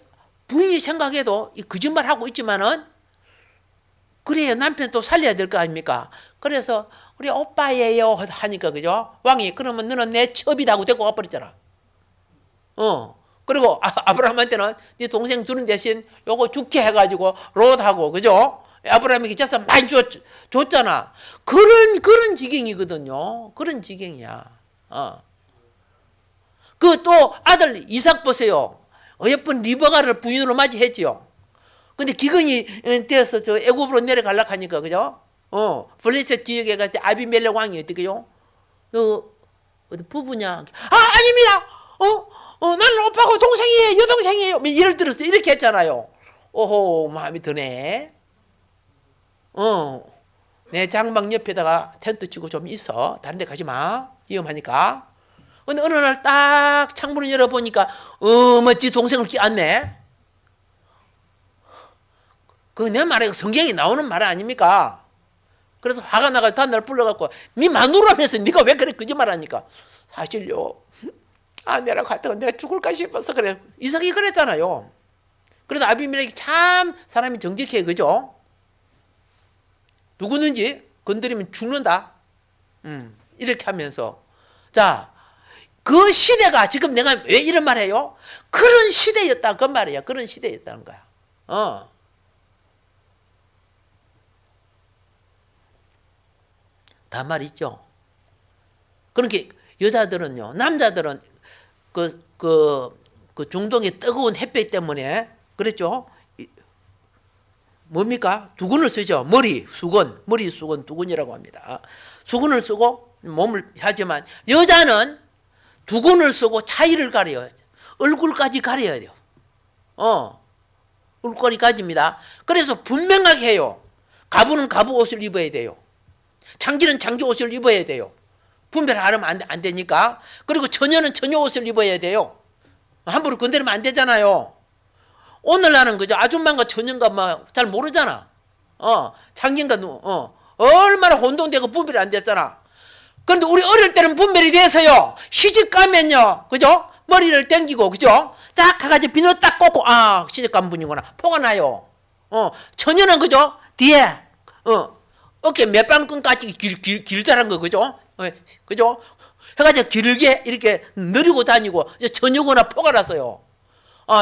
부인이 생각해도 거짓말하고 있지만은 그래야 남편 또 살려야 될 거 아닙니까? 그래서 우리 오빠예요 하니까 그죠? 왕이 그러면 너는 내 첩이다고 데리고 가버렸잖아. 그리고 아브라함한테는 네 동생 주는 대신 요거 죽게 해가지고 롯하고 그죠? 아브라함에게 재산 많이 줬잖아. 그런 지경이거든요. 그런 지경이야. 그 또 아들 이삭 보세요. 예쁜 리버가를 부인으로 맞이했지요. 근데 기근이 되어서 저 애굽으로 내려가려고 하니까 그죠? 블레셋 지역에 갈 때 아비멜렉 왕이 어떻게요? 어디 부부냐? 아닙니다. 나는 오빠고 동생이에요, 여동생이에요. 예를 들어서 이렇게 했잖아요. 오호, 마음이 드네. 내 장막 옆에다가 텐트 치고 좀 있어. 다른 데 가지 마. 위험하니까. 근데 어느 날 딱 창문을 열어보니까 멋지 동생을 끼안네. 그거 내 말에 성경에 나오는 말 아닙니까? 그래서 화가 나가지고 다음날 불러갖고 네 마누라면서 네가 왜 그래 거짓말하니까 사실요 아내랑 갔다가 내가 죽을까 싶어서 그래. 이삭이 그랬잖아요. 그래서 아비멜렉이 참 사람이 정직해 그죠? 누구든지 건드리면 죽는다. 이렇게 하면서 자, 그 시대가 지금 내가 왜 이런 말 해요? 그런 시대였다 그 말이야. 그런 시대였다는 거야. 다 말 있죠. 그러니까 여자들은요, 남자들은 그 중동의 뜨거운 햇빛 때문에 그랬죠. 뭡니까? 두근을 쓰죠. 머리 수건 두근이라고 합니다. 수건을 쓰고 몸을 하지만 여자는 두근을 쓰고 차이를 가려요. 얼굴까지 가려야 돼요. 얼굴이 가집니다. 그래서 분명하게 해요. 가부는 가부 옷을 입어야 돼요. 장기는 장기 옷을 입어야 돼요. 분별 안 하면 안 되니까. 그리고 처녀는 처녀 옷을 입어야 돼요. 함부로 건드리면 안 되잖아요. 오늘날은 그죠? 아줌마인가 처녀인가 막 잘 모르잖아. 장기인가 얼마나 혼돈되고 분별이 안 됐잖아. 그런데 우리 어릴 때는 분별이 돼서요. 시집 가면요, 그죠? 머리를 당기고 그죠? 딱 가가지고 비누 딱 꽂고 시집 간 분이구나. 포가 나요. 처녀는 그죠? 뒤에 어깨 몇 방끈까지 길다란 거 그죠? 그죠? 해가지고 길게 이렇게 느리고 다니고 처녀구나 포가 났어요.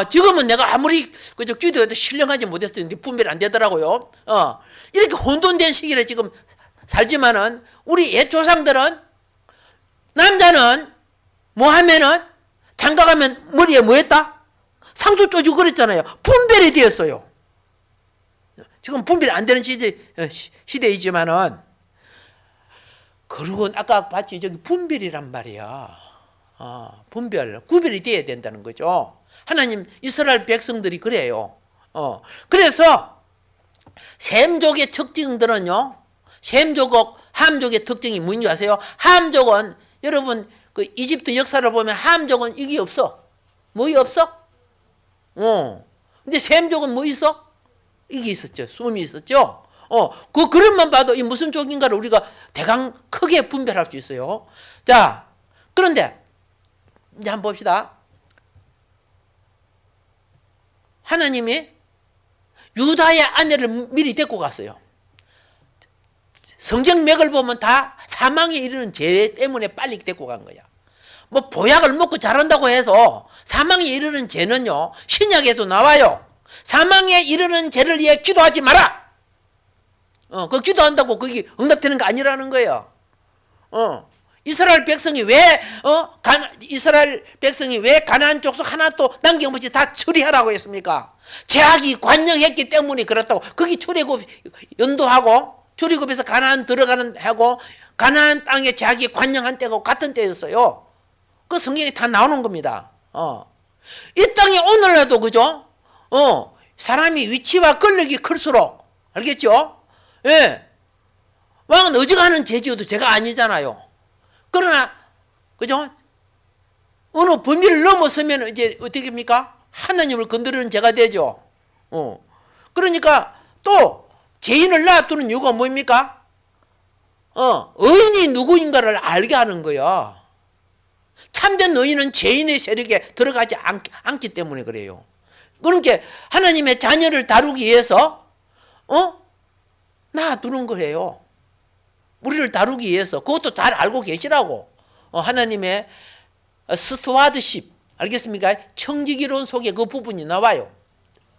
지금은 내가 아무리 그저 기도해도 신령하지 못했는데 분별이 안 되더라고요. 이렇게 혼돈된 시기를 지금 살지만은 우리 옛 조상들은 남자는 뭐 하면은 장가 가면 머리에 뭐 했다? 상도 쪼지고 그랬잖아요. 분별이 되었어요. 지금 분별이 안 되는 시대이지만은, 그리고 아까 봤지, 저기 분별이란 말이야. 분별, 구별이 돼야 된다는 거죠. 하나님 이스라엘 백성들이 그래요. 그래서 셈족의 특징들은요, 셈족, 함족의 특징이 뭔지 아세요? 함족은 여러분 그 이집트 역사를 보면 함족은 이게 없어. 뭐이 없어? 근데 셈족은 뭐 있어? 이게 있었죠. 숨이 있었죠. 그 그릇만 봐도 이 무슨 족인가를 우리가 대강 크게 분별할 수 있어요. 자, 그런데 이제 한번 봅시다. 하나님이 유다의 아내를 미리 데리고 갔어요. 성경맥을 보면 다 사망에 이르는 죄 때문에 빨리 데리고 간 거야. 뭐 보약을 먹고 자란다고 해서 사망에 이르는 죄는요, 신약에도 나와요. 사망에 이르는 죄를 위해 기도하지 마라. 그 기도한다고 그게 응답되는 거 아니라는 거예요. 이스라엘 백성이 왜 가나안 족속 하나도 남김없이 다 처리하라고 했습니까? 제약이 관영했기 때문에 그렇다고. 거기 출애굽 연도하고 출애굽에서 가나안 들어가는 하고 가나안 땅에 제약이 관영한 때가 같은 때였어요. 그 성경에 다 나오는 겁니다. 이 땅에 오늘날도 그죠? 사람이 위치와 권력이 클수록, 알겠죠? 예. 왕은 어지간한 죄지어도 죄가 아니잖아요. 그러나, 그죠? 어느 범위를 넘어서면 이제 어떻게 합니까? 하나님을 건드리는 죄가 되죠. 그러니까 또 죄인을 놔두는 이유가 뭡니까? 의인이 누구인가를 알게 하는 거야. 참된 의인은 죄인의 세력에 들어가지 않기 때문에 그래요. 그러니까 하나님의 자녀를 다루기 위해서 놔두는 거예요. 우리를 다루기 위해서. 그것도 잘 알고 계시라고. 하나님의 스튜어드십, 알겠습니까? 청지기론 속에 그 부분이 나와요.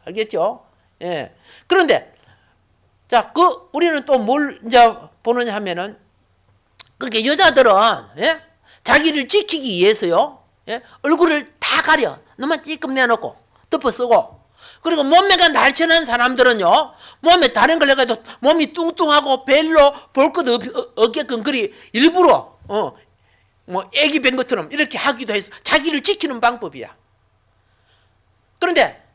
알겠죠? 예. 그런데 자, 우리는 또 뭘 이제 보느냐 하면은, 그렇게 여자들은, 예? 자기를 지키기 위해서요, 예? 얼굴을 다 가려. 너만 찌끔 내놓고, 덮어 쓰고. 그리고 몸매가 날씬한 사람들은요, 몸에 다른 걸 해가지고 몸이 뚱뚱하고 별로 볼 것 없게끔 그리 일부러, 뭐 애기 뵌 것처럼 이렇게 하기도 해서 자기를 지키는 방법이야. 그런데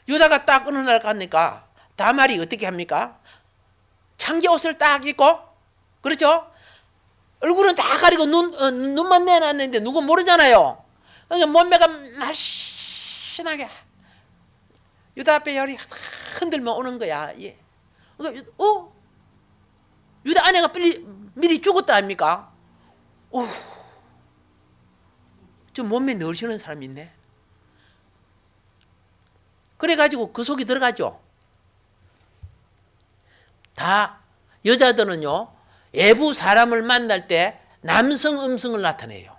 유다가 딱 어느 날 가니까 다말이 어떻게 합니까? 창제 옷을 딱 입고, 그렇죠? 얼굴은 다 가리고 눈만 내놨는데 누구 모르잖아요. 그러니까 몸매가 날씬하게 유다 앞에 열이 흔들면 오는 거야. 예. 그러니까, 유다 아내가 미리 죽었다 아닙니까? 저 몸매 넓으시는 사람이 있네. 그래가지고 그 속에 들어가죠. 다 여자들은요, 외부 사람을 만날 때 남성 음성을 나타내요.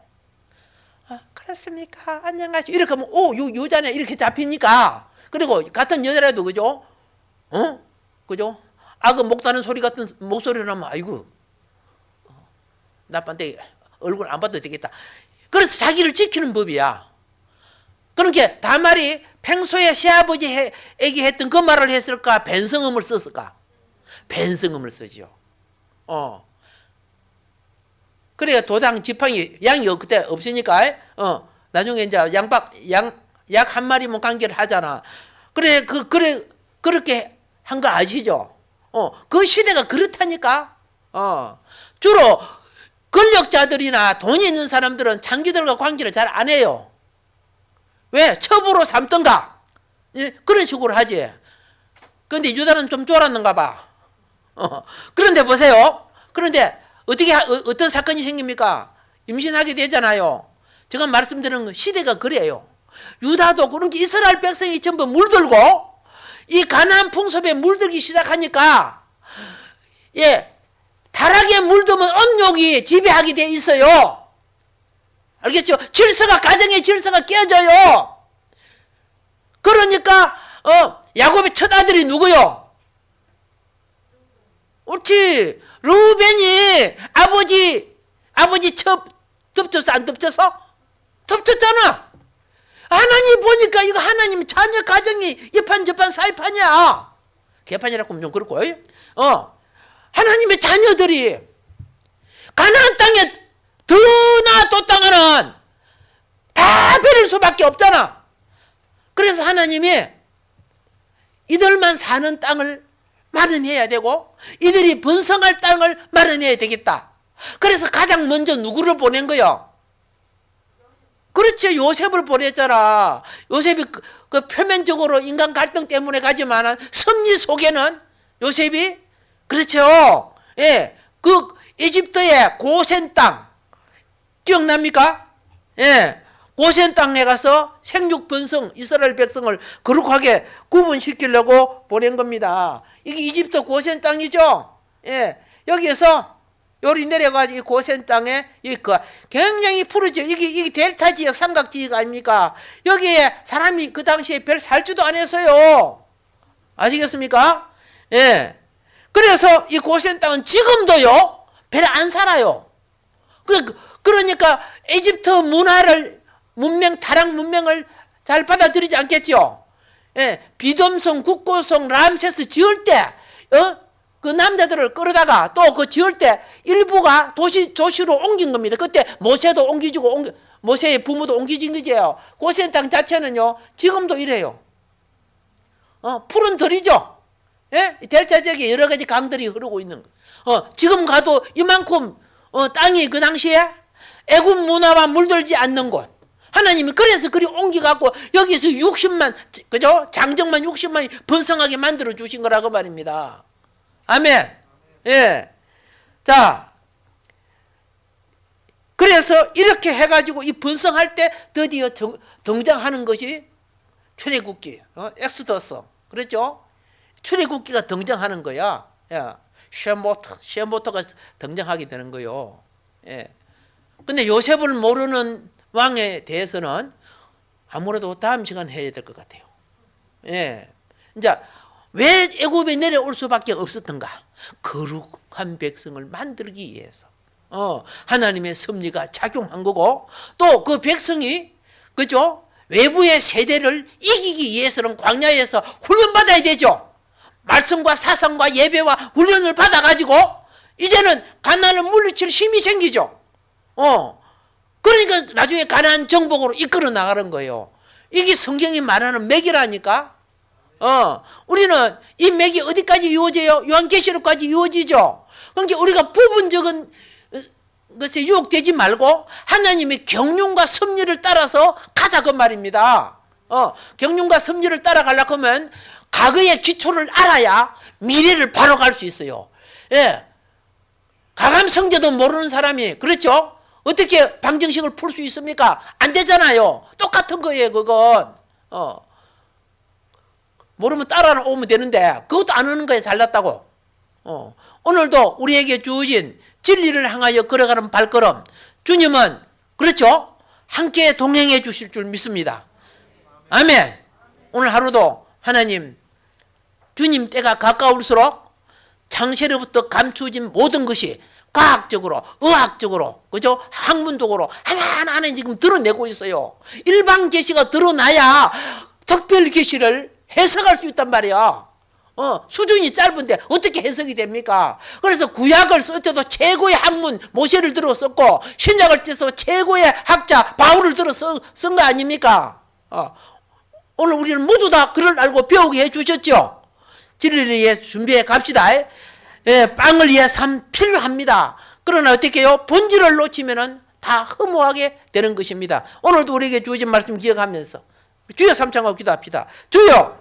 그렇습니까? 안녕하세요. 이렇게 하면 요 여자네 이렇게 잡히니까. 그리고 같은 여자라도 그죠? 그죠? 악어 목다는 소리 같은 목소리를 하면 아이고 나쁜데 얼굴 안 봐도 되겠다. 그래서 자기를 지키는 법이야. 그러니까 다말이 평소에 시아버지에게 했던 그 말을 했을까? 변성음을 썼을까? 변성음을 쓰죠. 그래야 도당 지팡이 양이 그때 없으니까 나중에 이제 약 한 마리만 관계를 하잖아. 그래 그렇게 한 거 아시죠? 그 시대가 그렇다니까. 주로 권력자들이나 돈이 있는 사람들은 장기들과 관계를 잘 안 해요. 왜? 첩으로 삼던가. 예? 그런 식으로 하지. 그런데 유다는 좀 쫄았는가 봐. 그런데 보세요. 그런데 어떤 사건이 생깁니까? 임신하게 되잖아요. 제가 말씀드리는 건 시대가 그래요. 유다도 그런 게 이스라엘 백성이 전부 물들고 이 가나안 풍습에 물들기 시작하니까 예, 타락에 물들면 음욕이 지배하게 돼 있어요. 알겠죠? 가정의 질서가 깨져요. 그러니까 야곱의 첫 아들이 누구요? 옳지. 르우벤이 아버지 첩 덮쳤어 안 덮쳤어? 덮쳤잖아. 하나님 보니까 이거 하나님 자녀 가정이 이판저판 사이판이야. 개판이라고 하면 좀 그렇고, 하나님의 자녀들이 가나안 땅에 더나 또 땅은 다 베릴 수밖에 없잖아. 그래서 하나님이 이들만 사는 땅을 마련해야 되고 이들이 번성할 땅을 마련해야 되겠다. 그래서 가장 먼저 누구를 보낸 거요? 그렇지, 요셉을 보냈잖아. 요셉이 그 표면적으로 인간 갈등 때문에 가지만 섭리 속에는 요셉이, 그렇죠. 예, 그 이집트의 고센 땅 기억납니까? 예, 고센 땅에 가서 생육 번성 이스라엘 백성을 거룩하게 구분시키려고 보낸 겁니다. 이게 이집트 고센 땅이죠. 예, 여기에서 요리 내려가지고 이 고센 땅에 굉장히 푸르죠. 이게 델타 지역, 삼각 지역 아닙니까? 여기에 사람이 그 당시에 별 살지도 않았어요. 아시겠습니까? 예. 그래서 이 고센 땅은 지금도요, 별 안 살아요. 그러니까 이집트 문화를, 타락 문명을 잘 받아들이지 않겠죠. 예. 비돔성, 국고성, 람세스 지을 때, 그 남자들을 끌어다가 또 그 지을 때 일부가 도시로 옮긴 겁니다. 그때 모세도 옮기지고, 모세의 부모도 옮기진 거지요. 고센 땅 자체는요, 지금도 이래요. 푸른 들이죠. 예? 델타 지역에 여러 가지 강들이 흐르고 있는 거. 지금 가도 이만큼, 땅이 그 당시에 애굽 문화와 물들지 않는 곳. 하나님이 그래서 그리 옮겨갖고 여기서 60만, 그죠? 장정만 60만이 번성하게 만들어 주신 거라고 말입니다. 아멘. 예. 자, 그래서 이렇게 해가지고 이 번성할 때 드디어 등장하는 것이 출애굽기, 엑스더스, 그렇죠? 출애굽기가 등장하는 거야. 야, 쉔보터가 등장하게 되는 거요. 예. 근데 요셉을 모르는 왕에 대해서는 아무래도 다음 시간 해야 될 것 같아요. 예. 이제 왜 애굽에 내려올 수밖에 없었던가? 거룩한 백성을 만들기 위해서. 하나님의 섭리가 작용한 거고, 또 그 백성이, 그죠? 외부의 세대를 이기기 위해서는 광야에서 훈련받아야 되죠. 말씀과 사상과 예배와 훈련을 받아가지고, 이제는 가나안을 물리칠 힘이 생기죠. 그러니까 나중에 가나안 정복으로 이끌어 나가는 거예요. 이게 성경이 말하는 맥이라니까. 우리는 이 맥이 어디까지 이루어져요? 요한계시록까지 이루어지죠. 그러니까 우리가 부분적인 것에 유혹되지 말고 하나님의 경륜과 섭리를 따라서 가자 그 말입니다. 경륜과 섭리를 따라가려고 하면 과거의 기초를 알아야 미래를 바로 갈 수 있어요. 예. 가감성제도 모르는 사람이, 그렇죠? 어떻게 방정식을 풀 수 있습니까? 안 되잖아요. 똑같은 거예요, 그건. 모르면 따라오면 되는데 그것도 안 하는 거에 잘났다고. 오늘도 우리에게 주어진 진리를 향하여 걸어가는 발걸음, 주님은, 그렇죠? 함께 동행해 주실 줄 믿습니다. 아멘. 오늘 하루도 하나님, 주님 때가 가까울수록 창세로부터 감추어진 모든 것이 과학적으로, 의학적으로, 그죠? 학문적으로 하나하나 지금 드러내고 있어요. 일반 계시가 드러나야 특별 계시를 해석할 수 있단 말이야. 수준이 짧은데 어떻게 해석이 됩니까? 그래서 구약을 쓸 때도 최고의 학문 모세를 들어 썼고, 신약을 써서 최고의 학자 바울을 들어 쓴 거 아닙니까? 오늘 우리는 모두 다 그를 알고 배우게 해주셨죠. 진리를 위해 준비해 갑시다. 예, 빵을 위해 삶 필요합니다. 그러나 어떻게 해요? 본질을 놓치면은 다 허무하게 되는 것입니다. 오늘도 우리에게 주어진 말씀 기억하면서 주여 삼창하고 기도합시다. 주여,